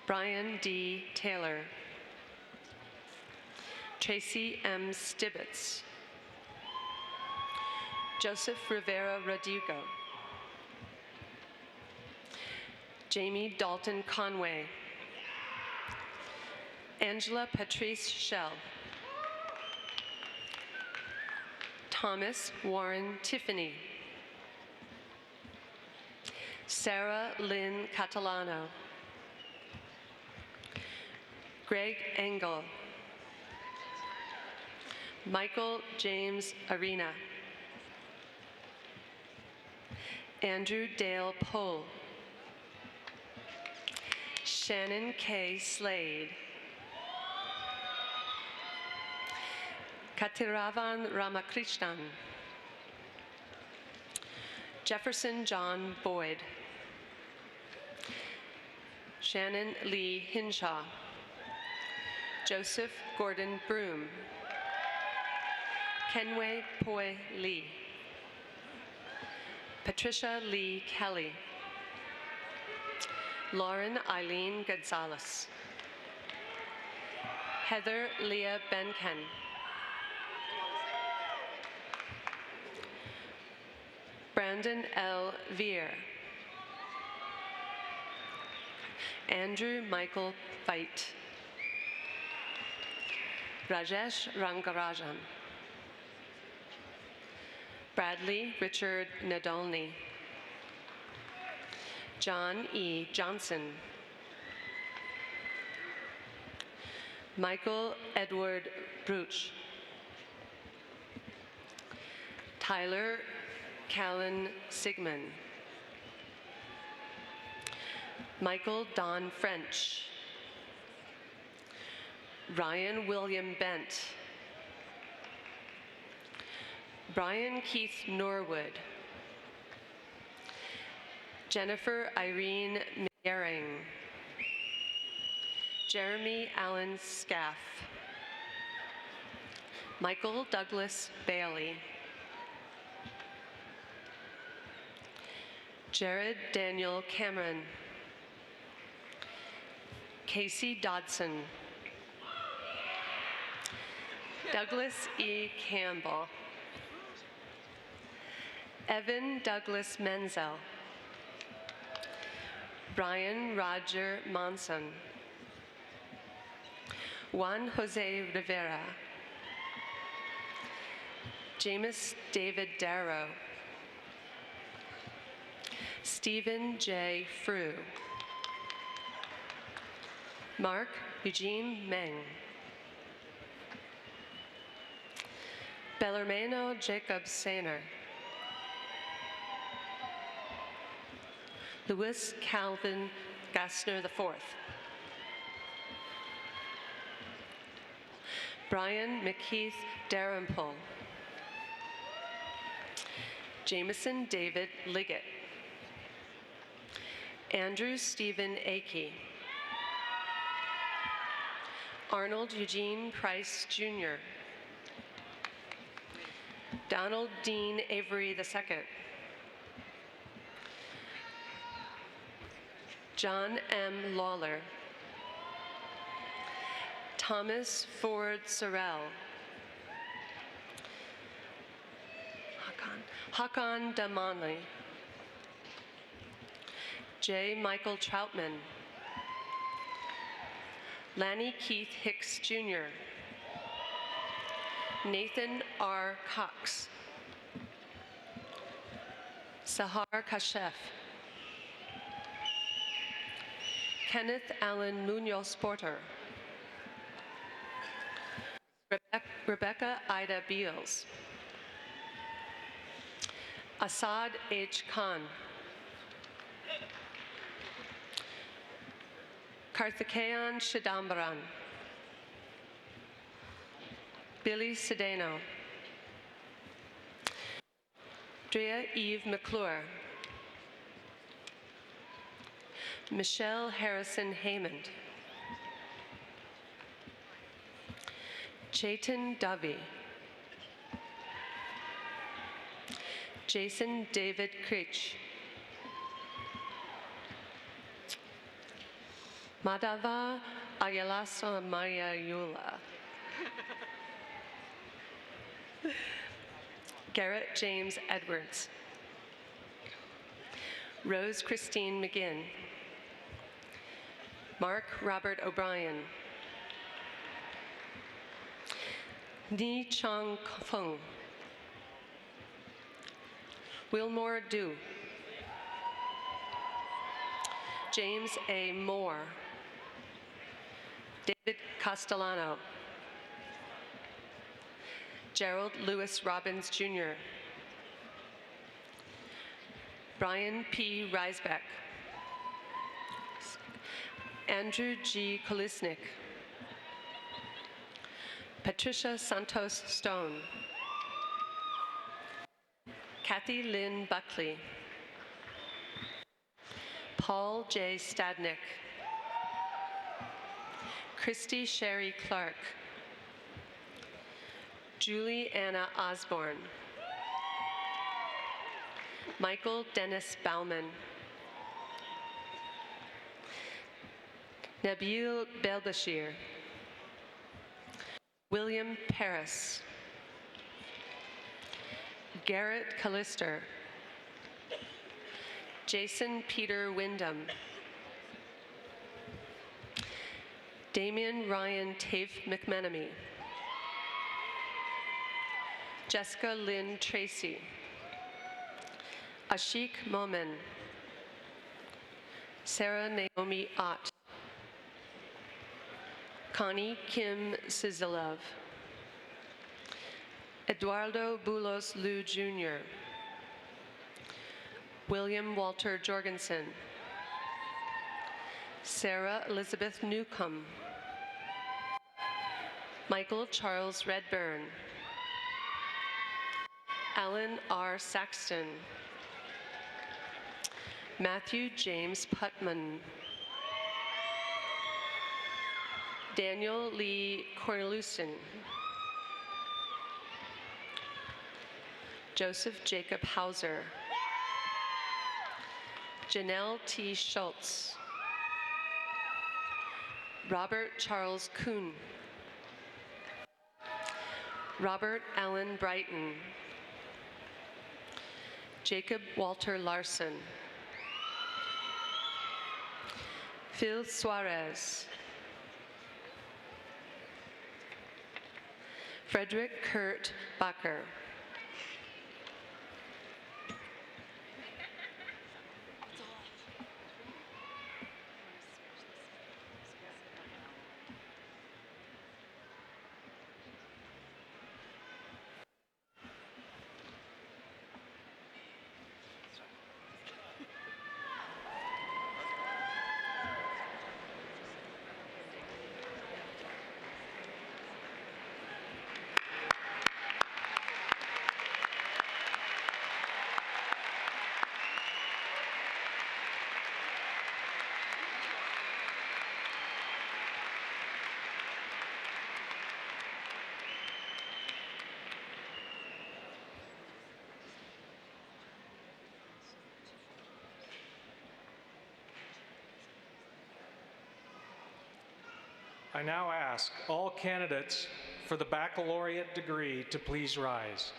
Brian D. Taylor. Tracy M. Stibbets. Joseph Rivera Rodrigo. Jamie Dalton Conway. Angela Patrice Schell. Thomas Warren Tiffany. Sarah Lynn Catalano. Greg Engel. Michael James Arena. Andrew Dale Pohl. Shannon K. Slade. Katiravan Ramakrishnan. Jefferson John Boyd. Shannon Lee Hinshaw. Joseph Gordon Broom. Kenway Poi Lee. Patricia Lee Kelly. Lauren Eileen Gonzalez. Heather Leah Benken. Brandon L. Veer. Andrew Michael Veit. Rajesh Rangarajan. Bradley Richard Nadolny. John E. Johnson. Michael Edward Bruch. Tyler Callan Sigmund. Michael Don French. Ryan William Bent. Brian Keith Norwood. Jennifer Irene Meyering. Jeremy Allen Scaff. Michael Douglas Bailey. Jared Daniel Cameron. Casey Dodson. Douglas E. Campbell. Evan Douglas Menzel. Brian Roger Monson. Juan Jose Rivera. James David Darrow. Stephen J. Frew. Mark Eugene Meng. Bellarmino Jacob Sainer. Louis Calvin Gassner IV. Brian McKeith Darenpole. Jameson David Liggett. Andrew Stephen Akey. Arnold Eugene Price Jr. Donald Dean Avery II. John M. Lawler. Thomas Ford Sorrell. Hakan Damanli. J. Michael Troutman. Lanny Keith Hicks Jr. Nathan R. Cox. Sahar Kashef. Kenneth Allen Munoz Porter. Rebecca Ida Beals. Assad H. Khan. Karthikeyan Shidambaran. Billy Sedano. Drea Eve McClure. Michelle Harrison Haymond. Chaitan Dovey. Jason David Creech. Madhava Ayalasa Mayayula. Garrett James Edwards. Rose Christine McGinn. Mark Robert O'Brien. Ni Chong Fung. Wilmore Dew. James A. Moore. David Castellano. Gerald Lewis Robbins, Jr. Brian P. Reisbeck. Andrew G. Kolisnik. Patricia Santos Stone. Kathy Lynn Buckley. Paul J. Stadnick. Christy Sherry Clark. Julie Anna Osborne. Michael Dennis Bauman. Nabil Belbashir. William Paris. Garrett Callister. Jason Peter Wyndham. Damian Ryan Tafe McMenamy. Jessica Lynn Tracy. Ashik Momin. Sarah Naomi Ott. Connie Kim Sizilov. Eduardo Bulos Liu Jr. William Walter Jorgensen. Sarah Elizabeth Newcomb. Michael Charles Redburn. Alan R. Saxton. Matthew James Putman. Daniel Lee Cornelusen. Joseph Jacob Hauser. Janelle T. Schultz. Robert Charles Kuhn. Robert Allen Brighton. Jacob Walter Larson. Phil Suarez. Frederick Kurt Bacher. I now ask all candidates for the baccalaureate degree to please rise.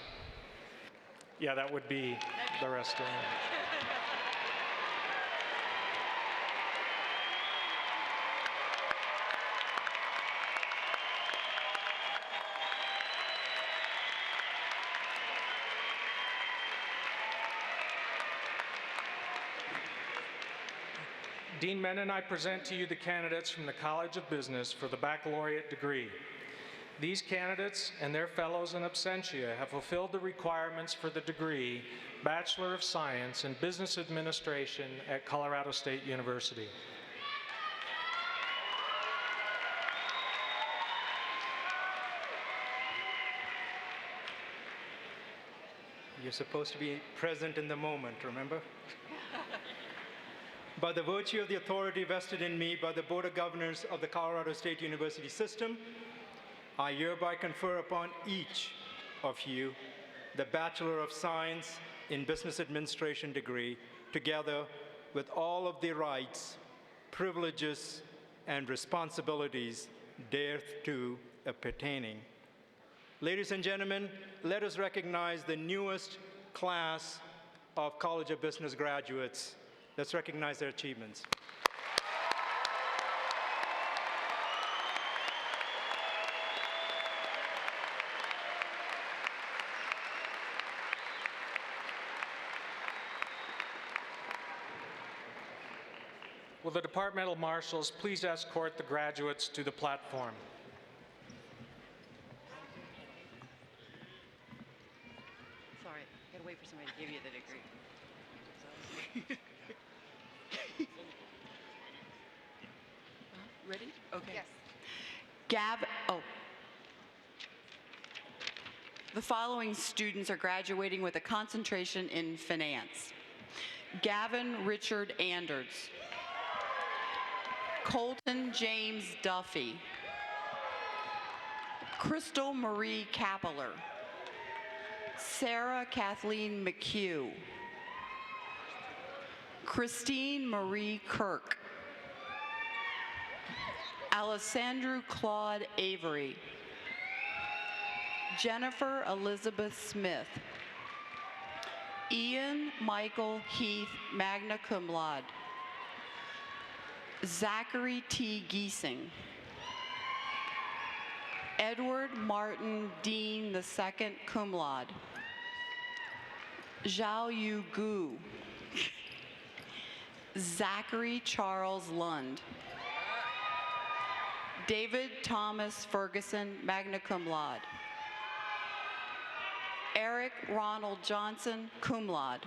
Yeah, that would be the rest of them. Dean Menon, I present to you the candidates from the College of Business for the baccalaureate degree. These candidates and their fellows in absentia have fulfilled the requirements for the degree Bachelor of Science in Business Administration at Colorado State University. You're supposed to be present in the moment, remember? By the virtue of the authority vested in me by the Board of Governors of the Colorado State University System, I hereby confer upon each of you the Bachelor of Science in Business Administration degree, together with all of the rights, privileges, and responsibilities thereto pertaining. Ladies and gentlemen, let us recognize the newest class of College of Business graduates. Let's recognize their achievements. Will the departmental marshals please escort the graduates to the platform? Sorry, gotta wait for somebody to give you the degree. Ready? Okay. Yes. The following students are graduating with a concentration in finance. Gavin Richard Anders. Colton James Duffy. Crystal Marie Kappeler. Sarah Kathleen McHugh. Christine Marie Kirk. Alessandro Claude Avery. Jennifer Elizabeth Smith. Ian Michael Heath, magna cum laude. Zachary T. Giesing. Edward Martin Dean II, cum laude. Zhao Yu Gu. Zachary Charles Lund. David Thomas Ferguson, magna cum laude. Eric Ronald Johnson, cum laude.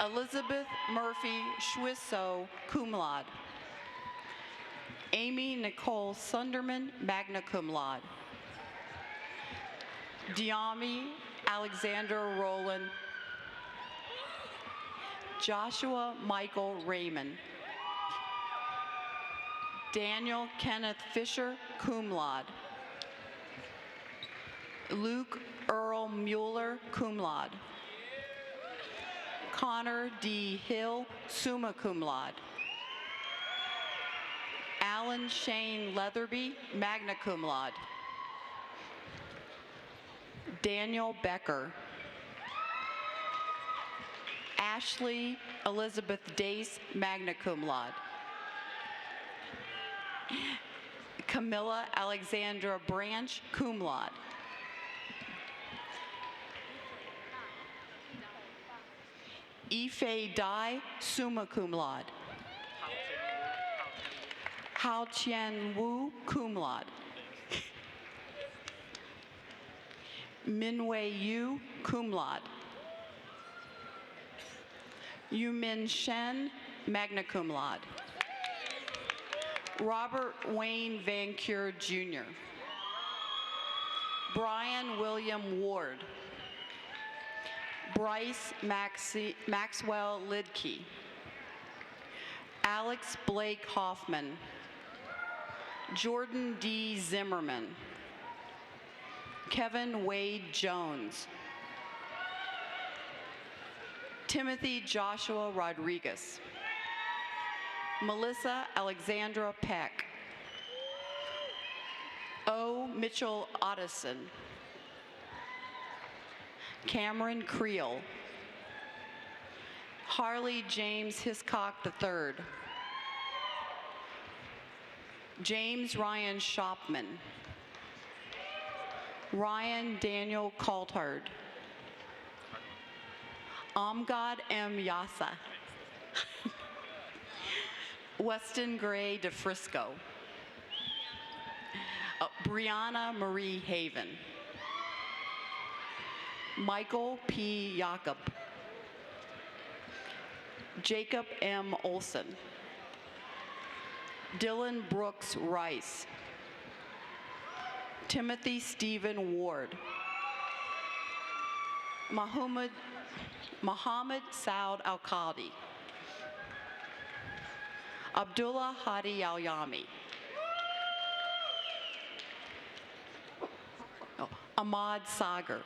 Elizabeth Murphy Schwissow, cum laude. Amy Nicole Sunderman, magna cum laude. Diami Alexander Rowland. Joshua Michael Raymond. Daniel Kenneth Fisher, cum laude. Luke Earl Mueller, cum laude. Connor D. Hill, summa cum laude. Alan Shane Leatherby, magna cum laude. Daniel Becker. Ashley Elizabeth Dace, magna cum laude. Camilla Alexandra Branch, cum laude. Ife Dai, summa cum laude. Hao Qian Wu, cum laude. Minwei Yu, cum laude. Yumin Shen, magna cum laude. Robert Wayne Van Cure Jr. Brian William Ward. Bryce Maxwell Lidke. Alex Blake Hoffman. Jordan D. Zimmerman. Kevin Wade Jones. Timothy Joshua Rodriguez. Melissa Alexandra Peck. O. Mitchell Otteson. Cameron Creel. Harley James Hiscock III. James Ryan Shopman. Ryan Daniel Coulthard. Amgad M. Yasa. Weston Gray DeFrisco. Brianna Marie Haven. Michael P. Jakob. Jacob M. Olson. Dylan Brooks Rice. Timothy Stephen Ward. Muhammad Saud Al-Qadi. Abdullah Hadi Al-Yami. Ahmad Sagar.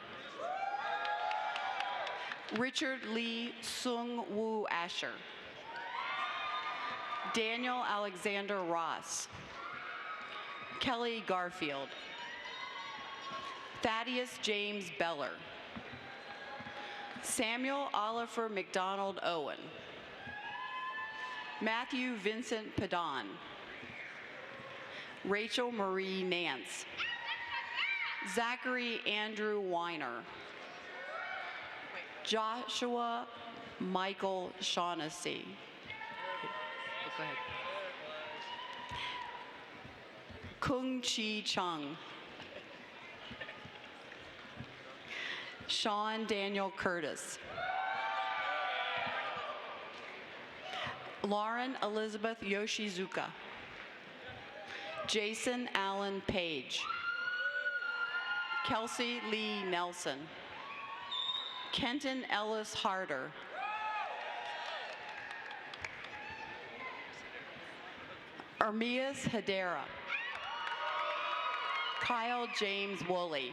Richard Lee Sung Woo Asher. Daniel Alexander Ross. Kelly Garfield. Thaddeus James Beller. Samuel Oliver McDonald Owen. Matthew Vincent Padon. Rachel Marie Nance. Zachary Andrew Weiner. Joshua Michael Shaughnessy. Go ahead. Kung Chi Chung. Sean Daniel Curtis. Lauren Elizabeth Yoshizuka. Jason Allen Page. Kelsey Lee Nelson. Kenton Ellis Harder. Armias Hedera. Kyle James Woolley.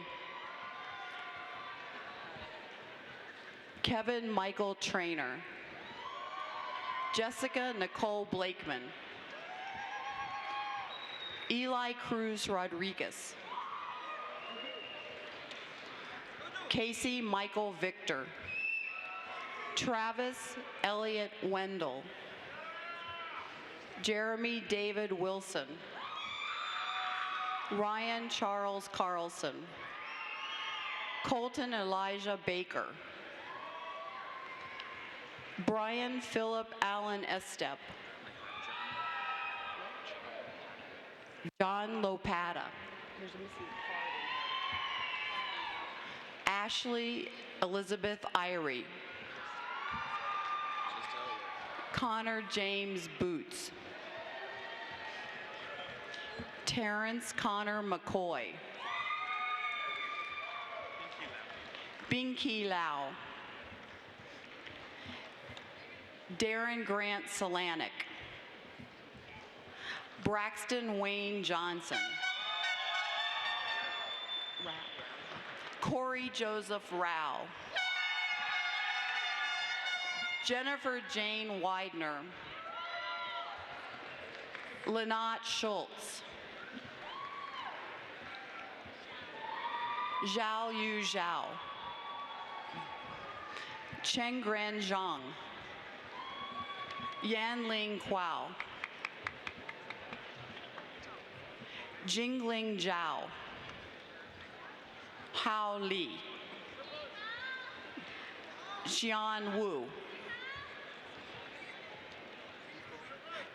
Kevin Michael Trainer. Jessica Nicole Blakeman. Eli Cruz Rodriguez. Casey Michael Victor. Travis Elliott Wendell. Jeremy David Wilson. Ryan Charles Carlson. Colton Elijah Baker. Brian Philip Allen Estep. John Lopata. Ashley Elizabeth Irie. Connor James Boots. Terrence Connor McCoy. Binky Lau. Darren Grant Solanic. Braxton Wayne Johnson. Corey Joseph Rao. Jennifer Jane Widener. Lynette Schultz. Zhao Yu Zhao. Chengren Zhang. Yanling Kwao. Jingling Zhao. Hao Li. Xian Wu.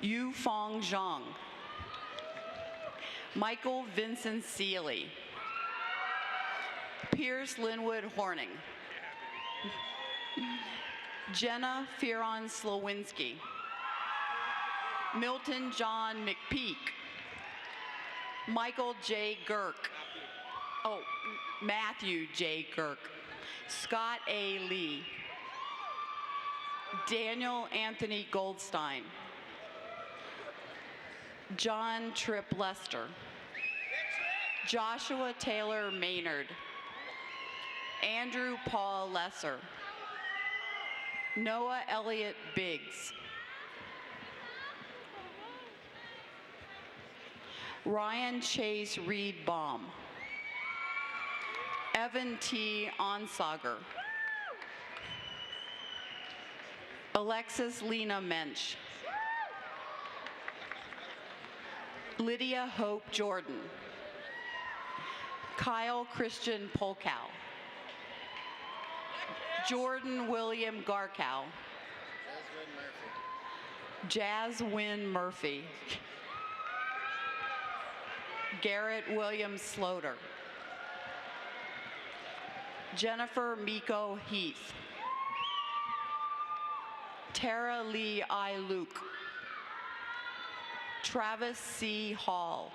Yu Fong Zhang. Michael Vincent Seeley. Pierce Linwood Horning. Jenna Fearon Slowinski. Milton John McPeak. Michael J. Girk. Oh, Matthew J. Girk. Scott A. Lee. Daniel Anthony Goldstein. John Tripp Lester. Joshua Taylor Maynard. Andrew Paul Lesser. Noah Elliott Biggs. Ryan Chase Reed Baum. Evan T. Onsager. Alexis Lena Mensch. Lydia Hope Jordan. Kyle Christian Polkow. Jordan William Garkow. Jaswin Murphy. Garrett William Sloter. Jennifer Miko Heath. Tara Lee I. Luke. Travis C. Hall.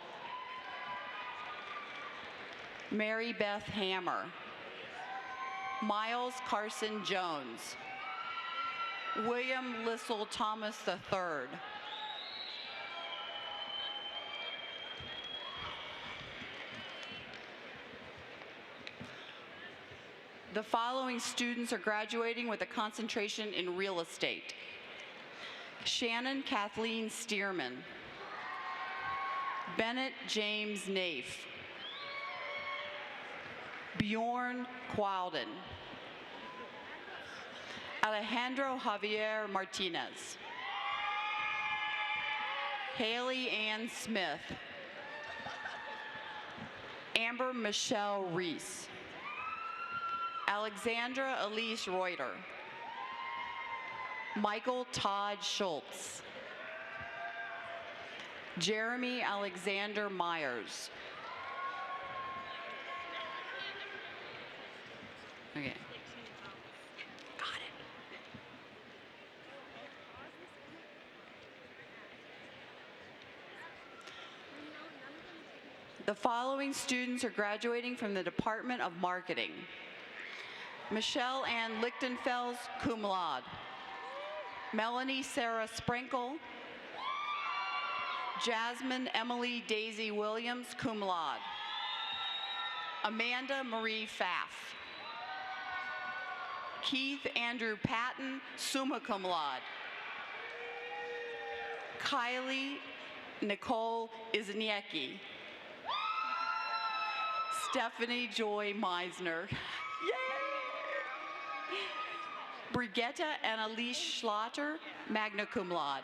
Mary Beth Hammer. Miles Carson Jones. William Lissell Thomas III. The following students are graduating with a concentration in real estate. Shannon Kathleen Stearman. Bennett James Nafe. Bjorn Qualden. Alejandro Javier Martinez. Haley Ann Smith. Amber Michelle Reese. Alexandra Elise Reuter. Michael Todd Schultz. Jeremy Alexander Myers. Okay. Got it. The following students are graduating from the Department of Marketing. Michelle Ann Lichtenfels, cum laude. Melanie Sarah Sprinkle. Jasmine Emily Daisy Williams, cum laude. Amanda Marie Pfaff. Keith Andrew Patton, summa cum laude. Kylie Nicole Izniecki. Stephanie Joy Meisner. Yay! Brigitta Annalise Schlatter, magna cum laude.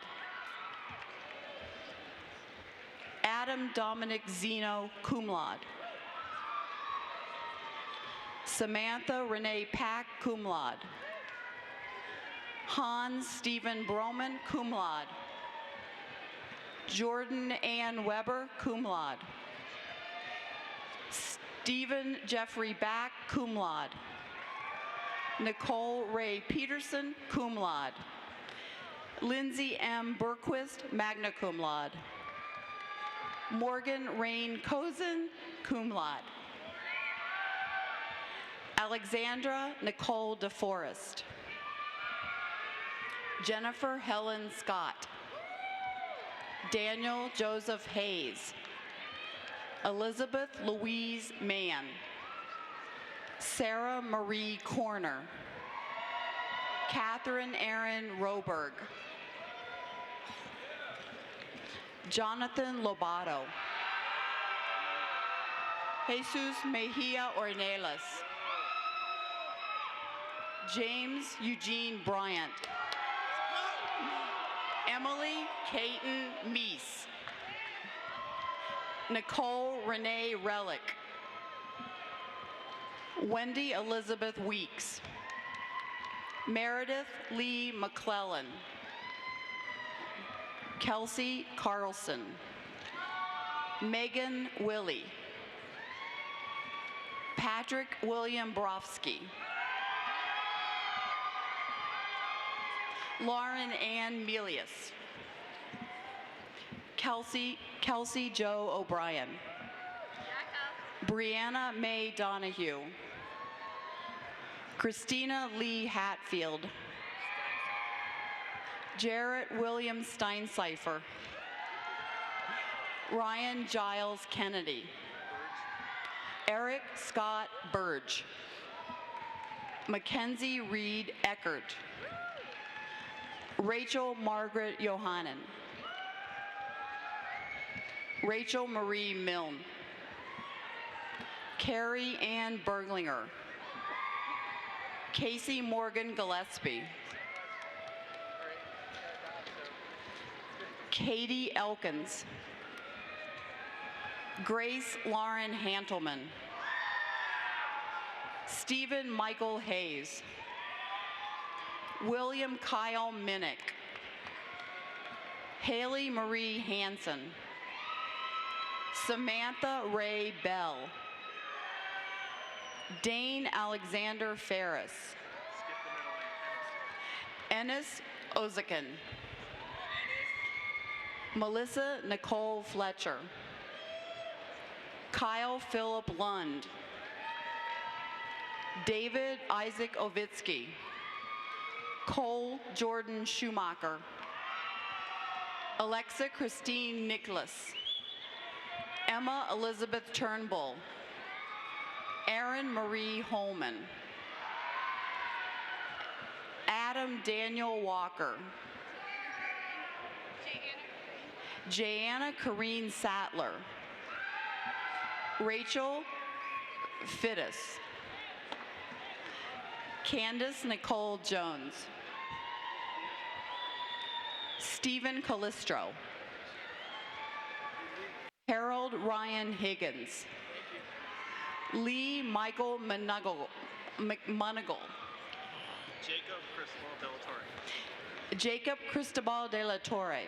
Adam Dominic Zeno, cum laude. Samantha Renee Pack, cum laude. Hans Stephen Broman, cum laude. Jordan Ann Weber, cum laude. Stephen Jeffrey Back, cum laude. Nicole Ray Peterson, cum laude. Lindsay M. Berquist, magna cum laude. Morgan Rain Cozen, cum laude. Alexandra Nicole DeForest. Jennifer Helen Scott. Daniel Joseph Hayes. Elizabeth Louise Mann. Sarah Marie Corner. Catherine Aaron Roberg. Jonathan Lobato. Jesus Mejia Ornelas. James Eugene Bryant. Emily Caton Meese. Nicole Renee Relic. Wendy Elizabeth Weeks. Meredith Lee McClellan. Kelsey Carlson. Megan Willie. Patrick William Brofsky. Lauren Ann Melius. Kelsey Joe O'Brien. Brianna Mae Donahue. Christina Lee Hatfield. Jarrett William Steinseifer. Ryan Giles Kennedy. Eric Scott Burge. Mackenzie Reed Eckert. Rachel Margaret Johannen. Rachel Marie Milne. Carrie Ann Berglinger. Casey Morgan Gillespie. Katie Elkins. Grace Lauren Hantelman. Stephen Michael Hayes. William Kyle Minnick. Haley Marie Hansen. Samantha Ray Bell. Dane Alexander Ferris. Ennis Ozakin. Melissa Nicole Fletcher. Kyle Philip Lund. David Isaac Ovitsky. Cole Jordan Schumacher. Alexa Christine Nicholas. Emma Elizabeth Turnbull. Erin Marie Holman. Adam Daniel Walker. Jayana Kareen Sattler. Rachel Fittis. Candace Nicole Jones. Stephen Callistro. Harold Ryan Higgins. Lee Michael McMonigal. Jacob Cristobal de la Torre.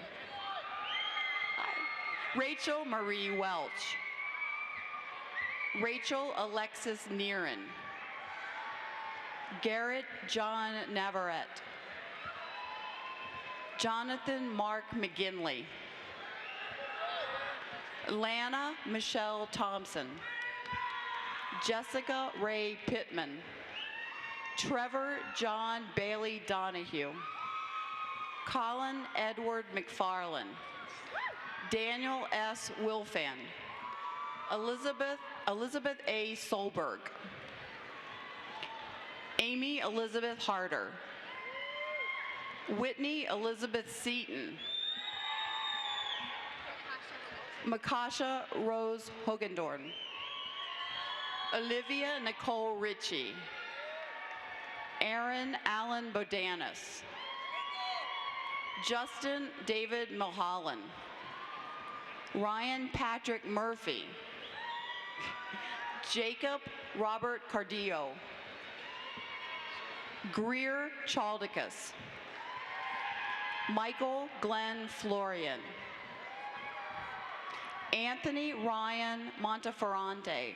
Rachel Marie Welch. Rachel Alexis Neeren. Garrett John Navarrete. Jonathan Mark McGinley. Lana Michelle Thompson. Jessica Ray Pittman. Trevor John Bailey Donahue. Colin Edward McFarland. Daniel S. Wilfan. Elizabeth A. Solberg. Amy Elizabeth Harder. Whitney Elizabeth Seaton. Makasha Rose Hogendorn. Olivia Nicole Ritchie. Aaron Allen Bodanis. Justin David Mulholland. Ryan Patrick Murphy. Jacob Robert Cardillo. Greer Chaldicus. Michael Glenn Florian. Anthony Ryan Monteferrante.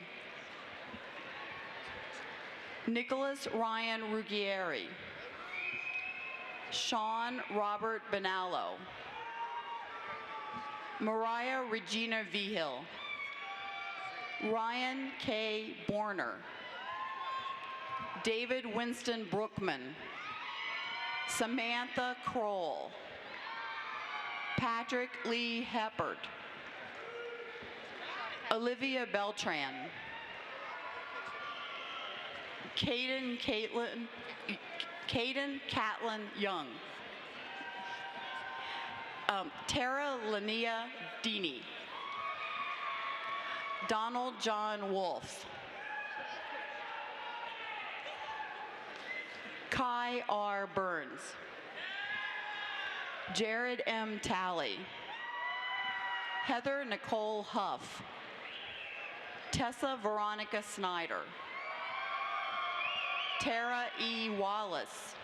Nicholas Ryan Ruggieri. Sean Robert Benallo. Mariah Regina Vigil. Ryan K. Borner. David Winston Brookman. Samantha Kroll. Patrick Lee Heppert. Olivia Beltran. Caden Catlin Young. Tara Linnea Deeney. Donald John Wolf. Kai R. Burns. Jared M. Talley. Heather Nicole Huff. Tessa Veronica Snyder. Tara E. Wallace.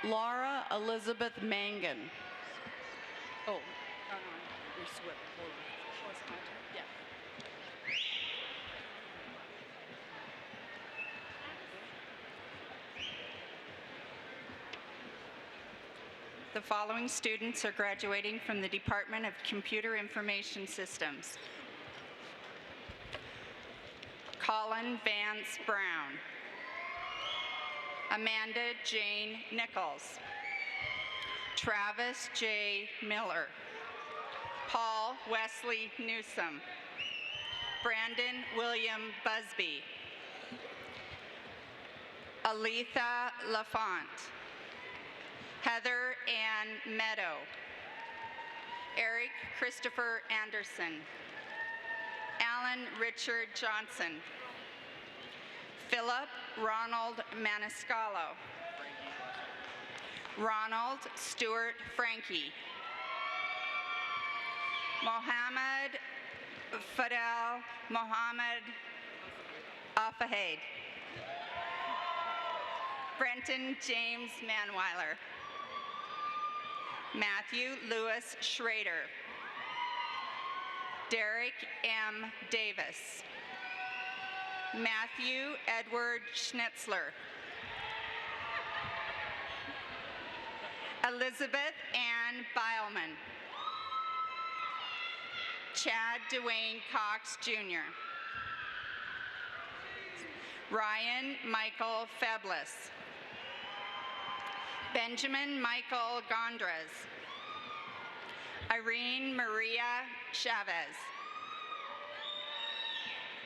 Laura Elizabeth Mangan. Oh, you're swift. Hold on. Oh, it's my turn? Yeah. The following students are graduating from the Department of Computer Information Systems. Colin Vance Brown. Amanda Jane Nichols. Travis J. Miller. Paul Wesley Newsom. Brandon William Busby. Aletha Lafont. Heather Ann Meadow. Eric Christopher Anderson. Alan Richard Johnson. Philip Ronald Maniscalco. Ronald Stewart Frankie. Mohammed Fadel Mohammed Afahed. Brenton James Manweiler. Matthew Lewis Schrader. Derek M. Davis. Matthew Edward Schnitzler. Elizabeth Ann Beilman. Chad Dwayne Cox Jr. Ryan Michael Febles. Benjamin Michael Gondres. Irene Maria Chavez.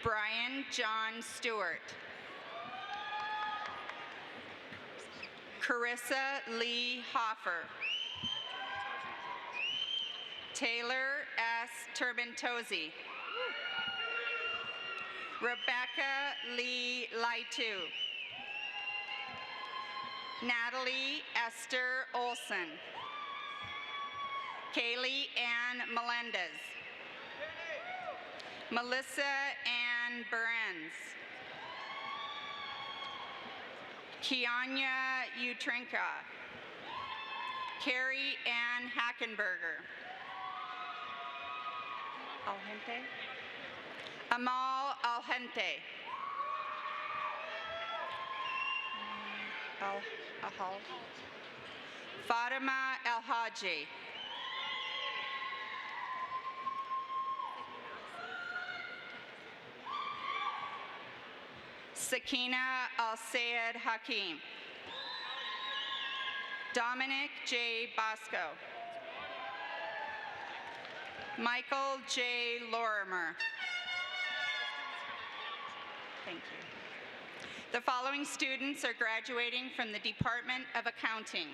Brian John Stewart. Carissa Lee Hoffer. Taylor S. Turbantozzi. Rebecca Lee Laitu. Natalie Esther Olson. Kaylee Ann Melendez. Melissa Ann Berens. Kianya Utrenka. Carrie Ann Hackenberger. Algente. Amal Algente. Ahal. Fatima El Haji. Sakina Al Sayed Hakim. Dominic J. Bosco. Michael J. Lorimer. Thank you. The following students are graduating from the Department of Accounting.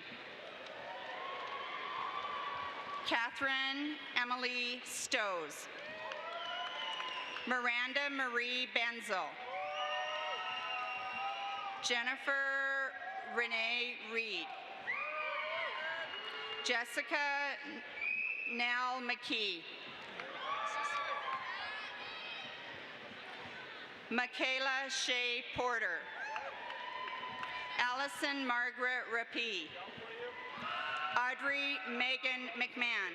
Catherine Emily Stows. Miranda Marie Benzel. Jennifer Renee Reed. Jessica Nell McKee. Michaela Shea Porter. Allison Margaret Rapie. Audrey Megan McMahon.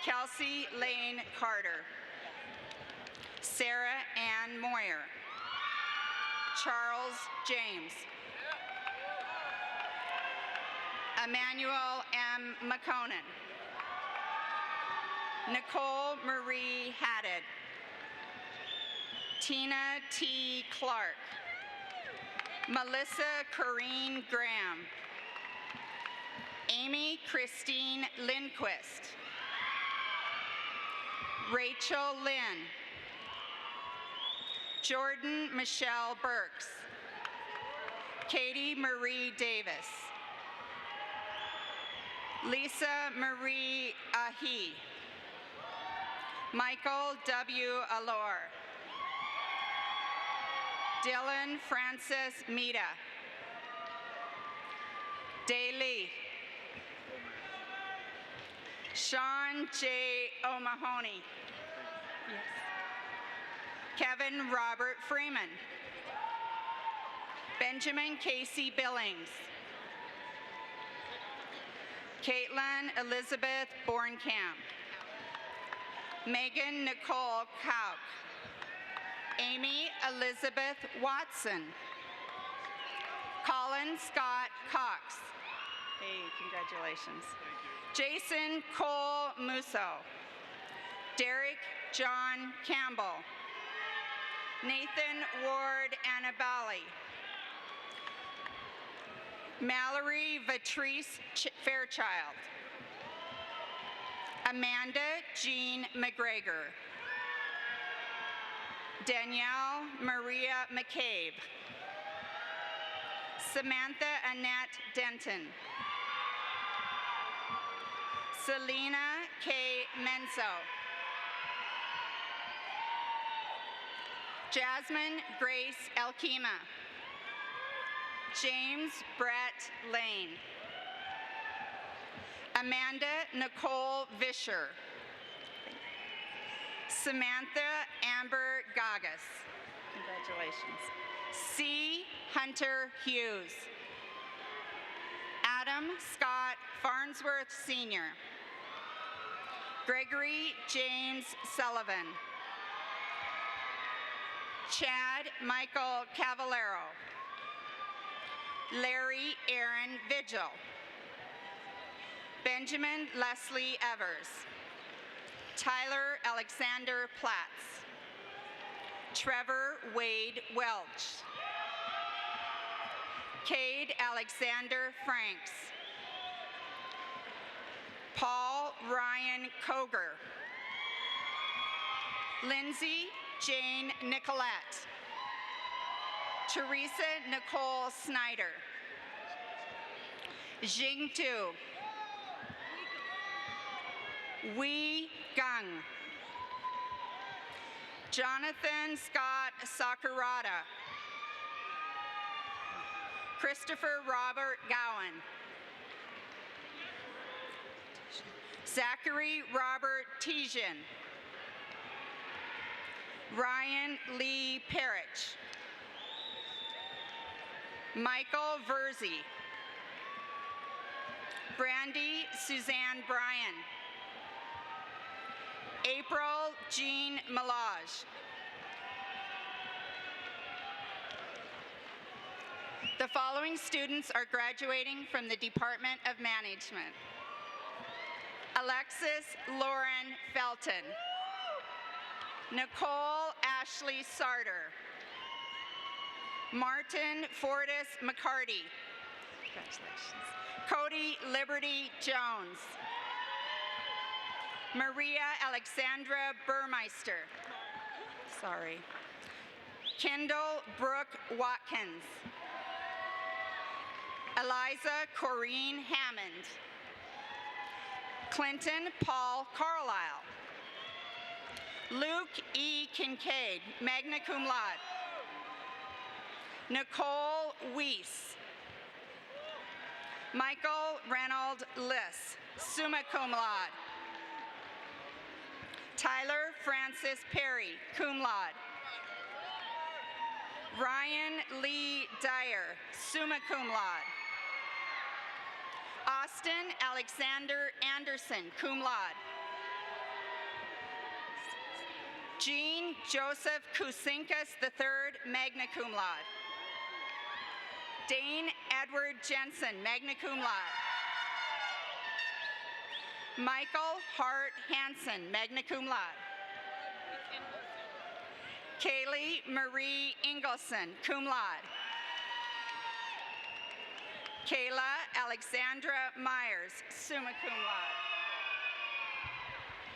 Kelsey Lane Carter. Sarah Ann Moyer. Charles James. Emmanuel M. McConan. Nicole Marie Haddad. Tina T. Clark. Melissa Corrine Graham. Amy Christine Lindquist. Rachel Lynn. Jordan Michelle Burks. Katie Marie Davis. Lisa Marie Ahi. Michael W. Allor. Dylan Francis Mita. Daly. Sean J. O'Mahony. Yes. Kevin Robert Freeman. Benjamin Casey Billings. Caitlin Elizabeth Bornkamp. Megan Nicole Kauk. Amy Elizabeth Watson. Colin Scott Cox. Hey, congratulations. Jason Cole Musso. Derek John Campbell. Nathan Ward Annabali. Mallory Vatrice Fairchild. Amanda Jean McGregor. Danielle Maria McCabe. Samantha Annette Denton. Selena K. Menso. Jasmine Grace Elkema. James Brett Lane. Amanda Nicole Vischer. Samantha Amber Gagas. Congratulations. C. Hunter Hughes. Adam Scott Farnsworth Sr. Gregory James Sullivan. Chad Michael Cavallero. Larry Aaron Vigil. Benjamin Leslie Evers. Tyler Alexander Platts. Trevor Wade Welch. Cade Alexander Franks. Paul Ryan Koger. Lindsay Jane Nicolette. Teresa Nicole Snyder. Jing Tu. Wei Gung. Jonathan Scott Sakurada. Christopher Robert Gowan. Zachary Robert Tijan. Ryan Lee Parrish. Michael Verzi. Brandy Suzanne Bryan. April Jean Malage. The following students are graduating from the Department of Management. Alexis Lauren Felton. Nicole Ashley Sarter. Martin Fortis McCarty. Congratulations. Cody Liberty Jones. Maria Alexandra Burmeister. Sorry. Kendall Brooke Watkins. Eliza Corrine Hammond. Clinton Paul Carlisle. Luke E. Kincaid, magna cum laude. Nicole Weiss. Michael Reynold Liss, summa cum laude. Tyler Francis Perry, cum laude. Ryan Lee Dyer, summa cum laude. Austin Alexander Anderson, cum laude. Jean Joseph Kusinkas III, magna cum laude. Dane Edward Jensen, magna cum laude. Michael Hart Hansen, magna cum laude. Kaylee Marie Ingleson, cum laude. Kayla Alexandra Myers, summa cum laude.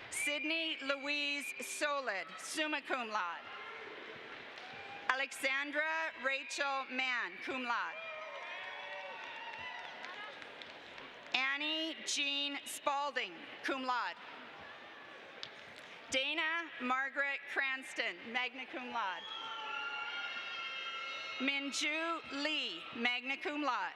Sydney Louise Solid, summa cum laude. Alexandra Rachel Mann, cum laude. Annie Jean Spalding, cum laude. Dana Margaret Cranston, magna cum laude. Minju Lee, magna cum laude.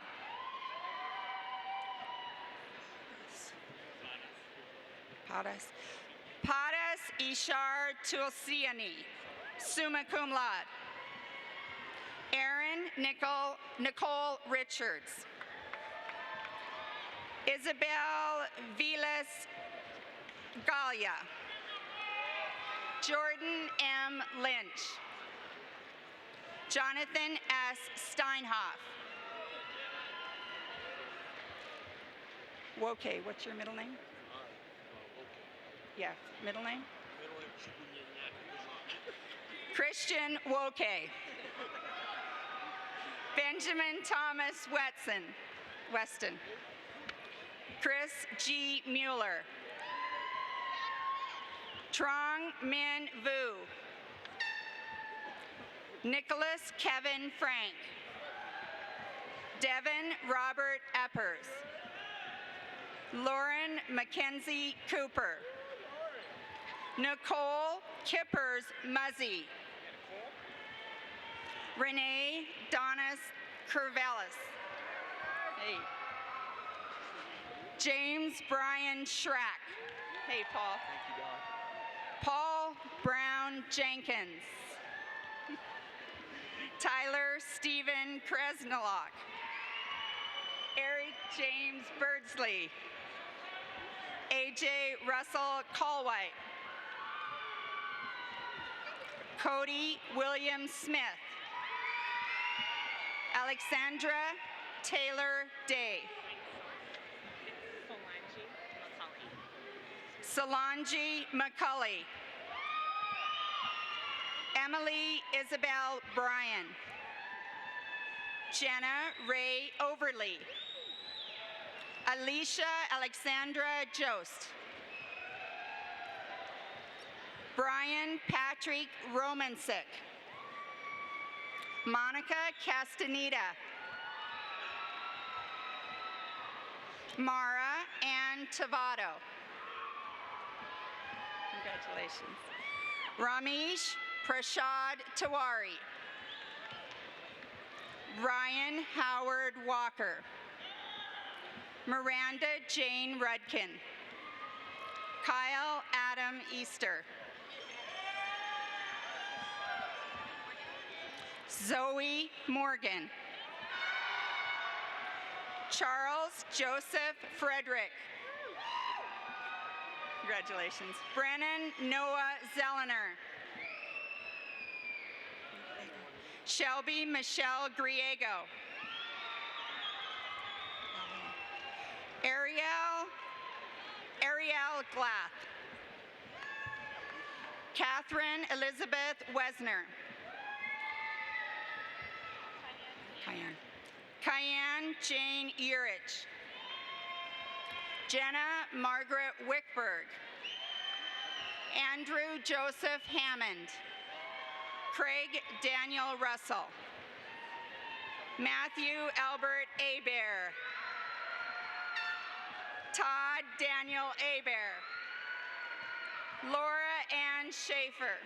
Padas Ishar Tulsiani, summa cum laude. Erin Nicole Richards. Isabel Vilas Galia. Jordan M. Lynch. Jonathan S. Steinhoff. Woke, what's your middle name? Yeah, middle name? Christian Woke. Benjamin Thomas Weston. Chris G. Mueller. Trong Min Vu. Nicholas Kevin Frank. Devin Robert Eppers. Lauren Mackenzie Cooper. Nicole Kippers Muzzy. Renee Donis Curvelis. Hey. James Brian Schrack. Hey, Paul. Thank you, God. Paul Brown Jenkins. Tyler Stephen Kresnelok. Eric James Birdsley. AJ Russell Colwhite. Cody William Smith. Alexandra Taylor Day. Solange McCulley. Emily Isabel Bryan. Jenna Ray Overly. Alicia Alexandra Jost. Brian Patrick Romansik. Monica Castaneda. Mara Ann Tavato. Congratulations. Ramesh Prashad Tiwari. Ryan Howard Walker. Miranda Jane Rudkin. Kyle Adam Easter. Zoe Morgan. Charles Joseph Frederick. Congratulations. Brennan Noah Zelener. Shelby Michelle Griego. Ariel Glath. Catherine Elizabeth Wesner. Cayenne Jane Urich. Jenna Margaret Wickberg. Andrew Joseph Hammond. Craig Daniel Russell. Matthew Albert Abear. Todd Daniel Abear. Laura Ann Schaefer.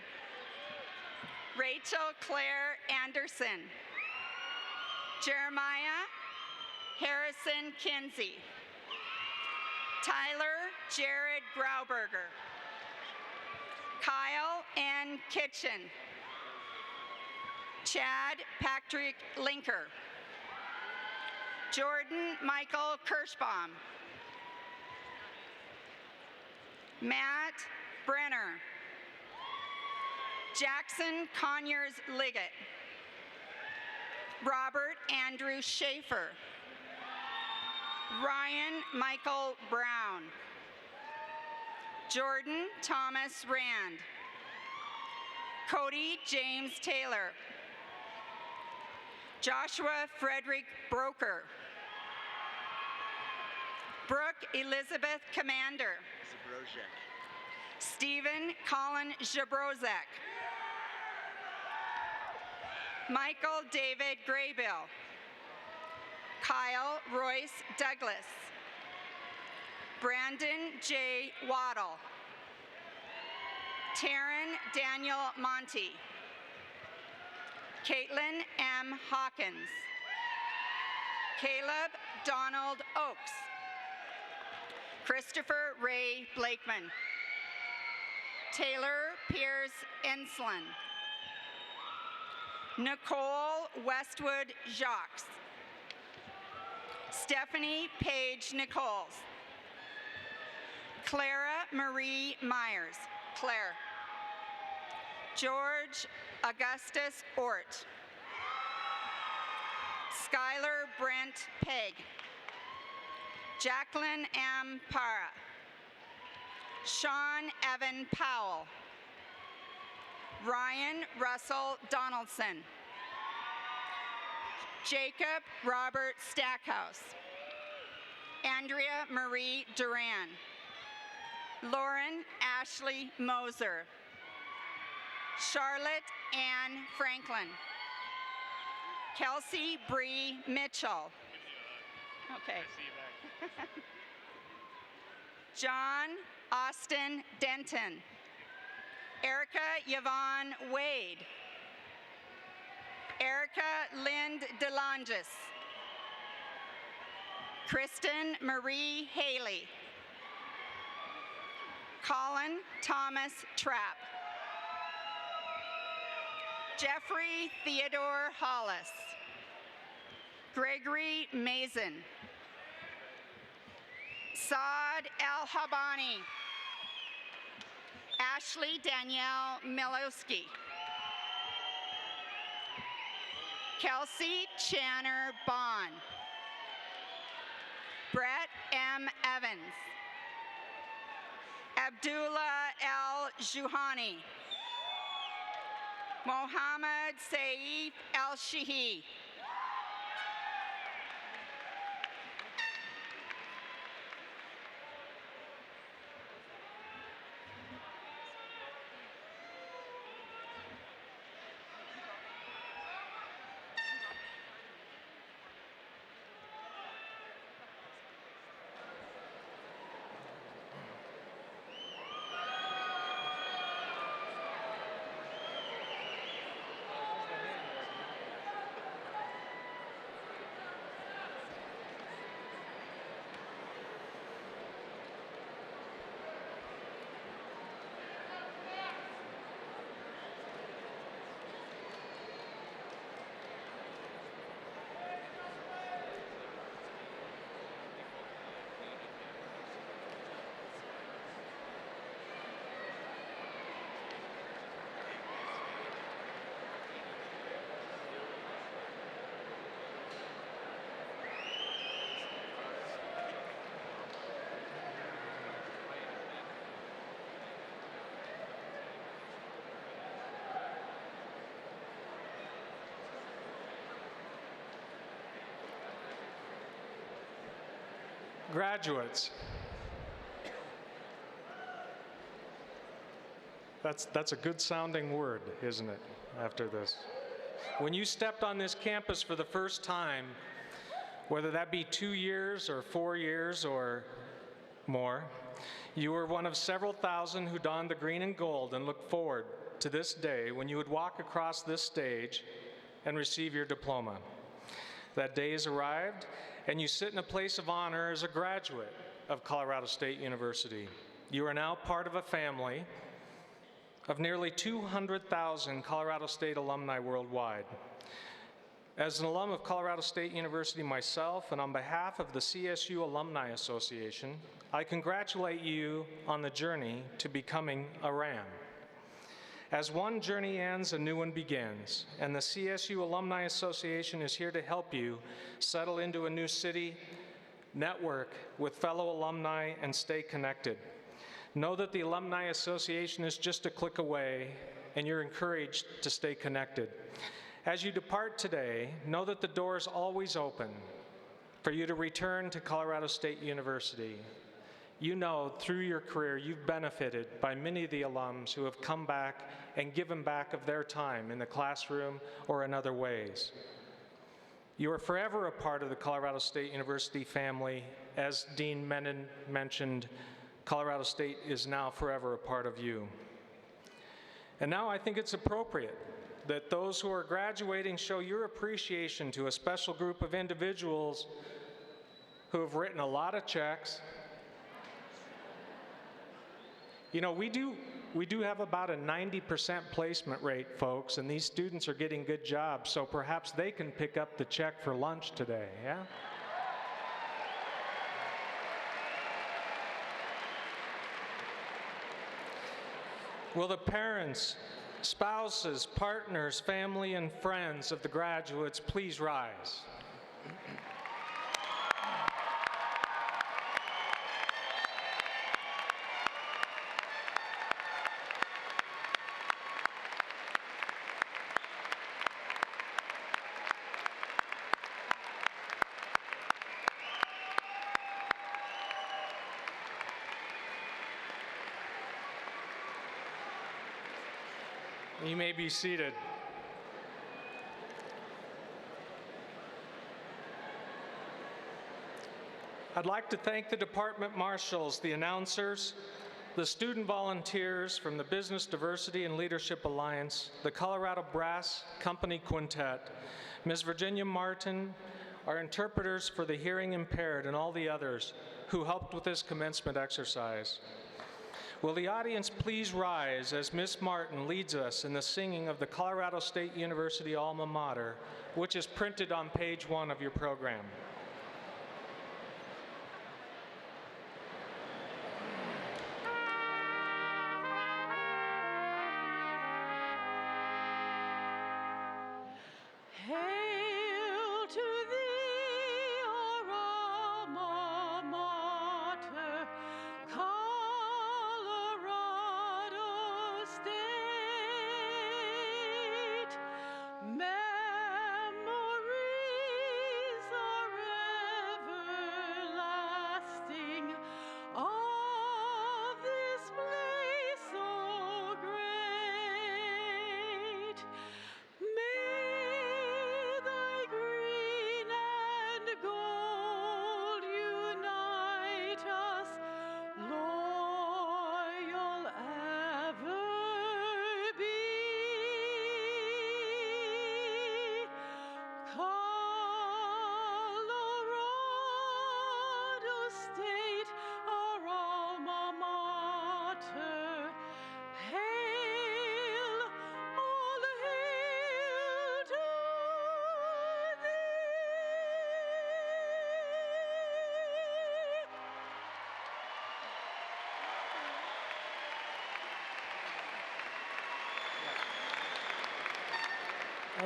Rachel Claire Anderson. Jeremiah Harrison Kinsey. Tyler Jared Grauberger. Kyle N. Kitchen. Chad Patrick Linker. Jordan Michael Kirschbaum. Matt Brenner. Jackson Conyers Liggett. Robert Andrew Schaefer. Ryan Michael Brown. Jordan Thomas Rand. Cody James Taylor. Joshua Frederick Broker. Brooke Elizabeth Commander. Stephen Colin Jabrozek. Michael David Graybill. Kyle Royce Douglas. Brandon J. Waddle. Taryn Daniel Monty. Caitlin M. Hawkins. Caleb Donald Oakes. Christopher Ray Blakeman. Taylor Pierce Enslin. Nicole Westwood Jacques. Stephanie Page Nichols. Clara Marie Myers. Claire. George Augustus Ort. Skylar Brent Pegg. Jacqueline M. Para. Sean Evan Powell. Ryan Russell Donaldson. Jacob Robert Stackhouse. Andrea Marie Duran. Lauren Ashley Moser. Charlotte Ann Franklin. Kelsey Bree Mitchell. Okay. John Austin Denton. Erica Yvonne Wade. Erica Lind DeLongis. Kristen Marie Haley. Colin Thomas Trapp. Jeffrey Theodore Hollis. Gregory Mason. Saad El Habani. Ashley Danielle Milowski. Kelsey Channer Bond. Brett M. Evans. Abdullah El Juhani. Mohammed Saif El Shihi. Graduates. That's a good sounding word, isn't it, after this? When you stepped on this campus for the first time, whether that be 2 years or 4 years or more, you were one of several thousand who donned the green and gold and looked forward to this day when you would walk across this stage and receive your diploma. That day has arrived, and you sit in a place of honor as a graduate of Colorado State University. You are now part of a family of nearly 200,000 Colorado State alumni worldwide. As an alum of Colorado State University myself, and on behalf of the CSU Alumni Association, I congratulate you on the journey to becoming a RAM. As one journey ends, a new one begins, and the CSU Alumni Association is here to help you settle into a new city, network with fellow alumni, and stay connected. Know that the Alumni Association is just a click away, and you're encouraged to stay connected. As you depart today, know that the door is always open for you to return to Colorado State University. You know through your career you've benefited by many of the alums who have come back and given back of their time in the classroom or in other ways. You are forever a part of the Colorado State University family. As Dean Menon mentioned, Colorado State is now forever a part of you. And now I think it's appropriate that those who are graduating show your appreciation to a special group of individuals who have written a lot of checks. You know, we do have about a 90% placement rate, folks, and these students are getting good jobs, so perhaps they can pick up the check for lunch today, yeah? Will the parents, spouses, partners, family, and friends of the graduates please rise? You may be seated. I'd like to thank the department marshals, the announcers, the student volunteers from the Business Diversity and Leadership Alliance, the Colorado Brass Company Quintet, Ms. Virginia Martin, our interpreters for the hearing impaired, and all the others who helped with this commencement exercise. Will the audience please rise as Ms. Martin leads us in the singing of the Colorado State University alma mater, which is printed on page 1 of your program. Hail to thee, our alma mater, Colorado State. Memories are everlasting of this place so great. May thy green and gold unite us, loyal ever be. Colorado State, our alma mater. Hail, all hail to thee.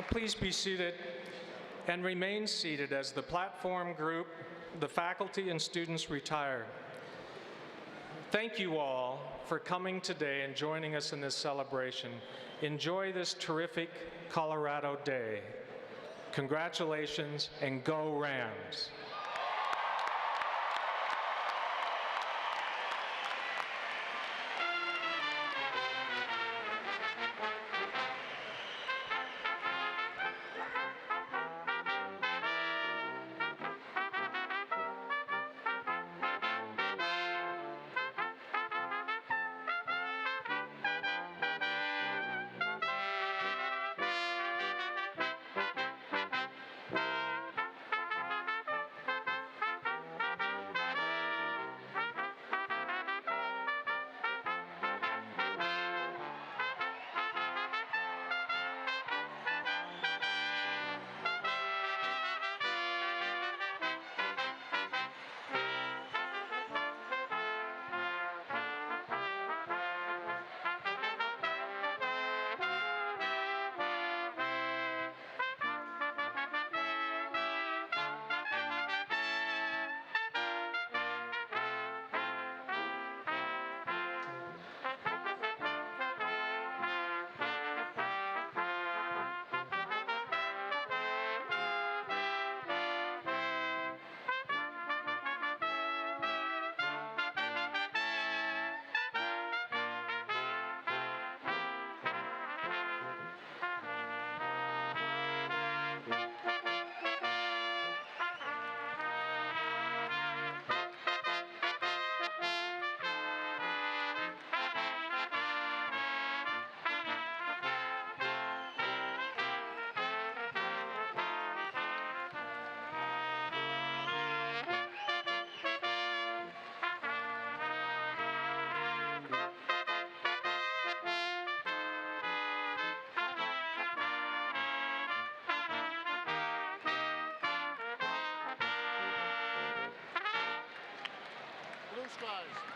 Please be seated and remain seated as the platform group, the faculty, and students retire. Thank you all for coming today and joining us in this celebration. Enjoy this terrific Colorado Day. Congratulations and go Rams. guys.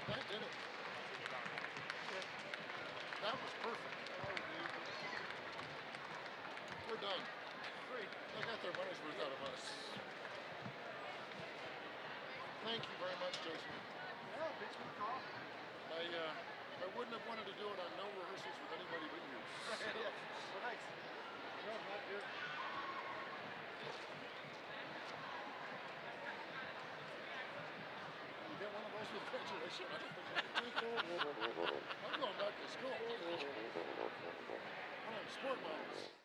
That did it. That was perfect. We're done. Great. They got their money's worth out of us. Thank you very much, Jason. Yeah, thanks for the call. I wouldn't have wanted to do it on no rehearsals with anybody but you. Yeah. Well, thanks. No, not good. You get one of those with graduation. I'm going back to school. One of them sport models.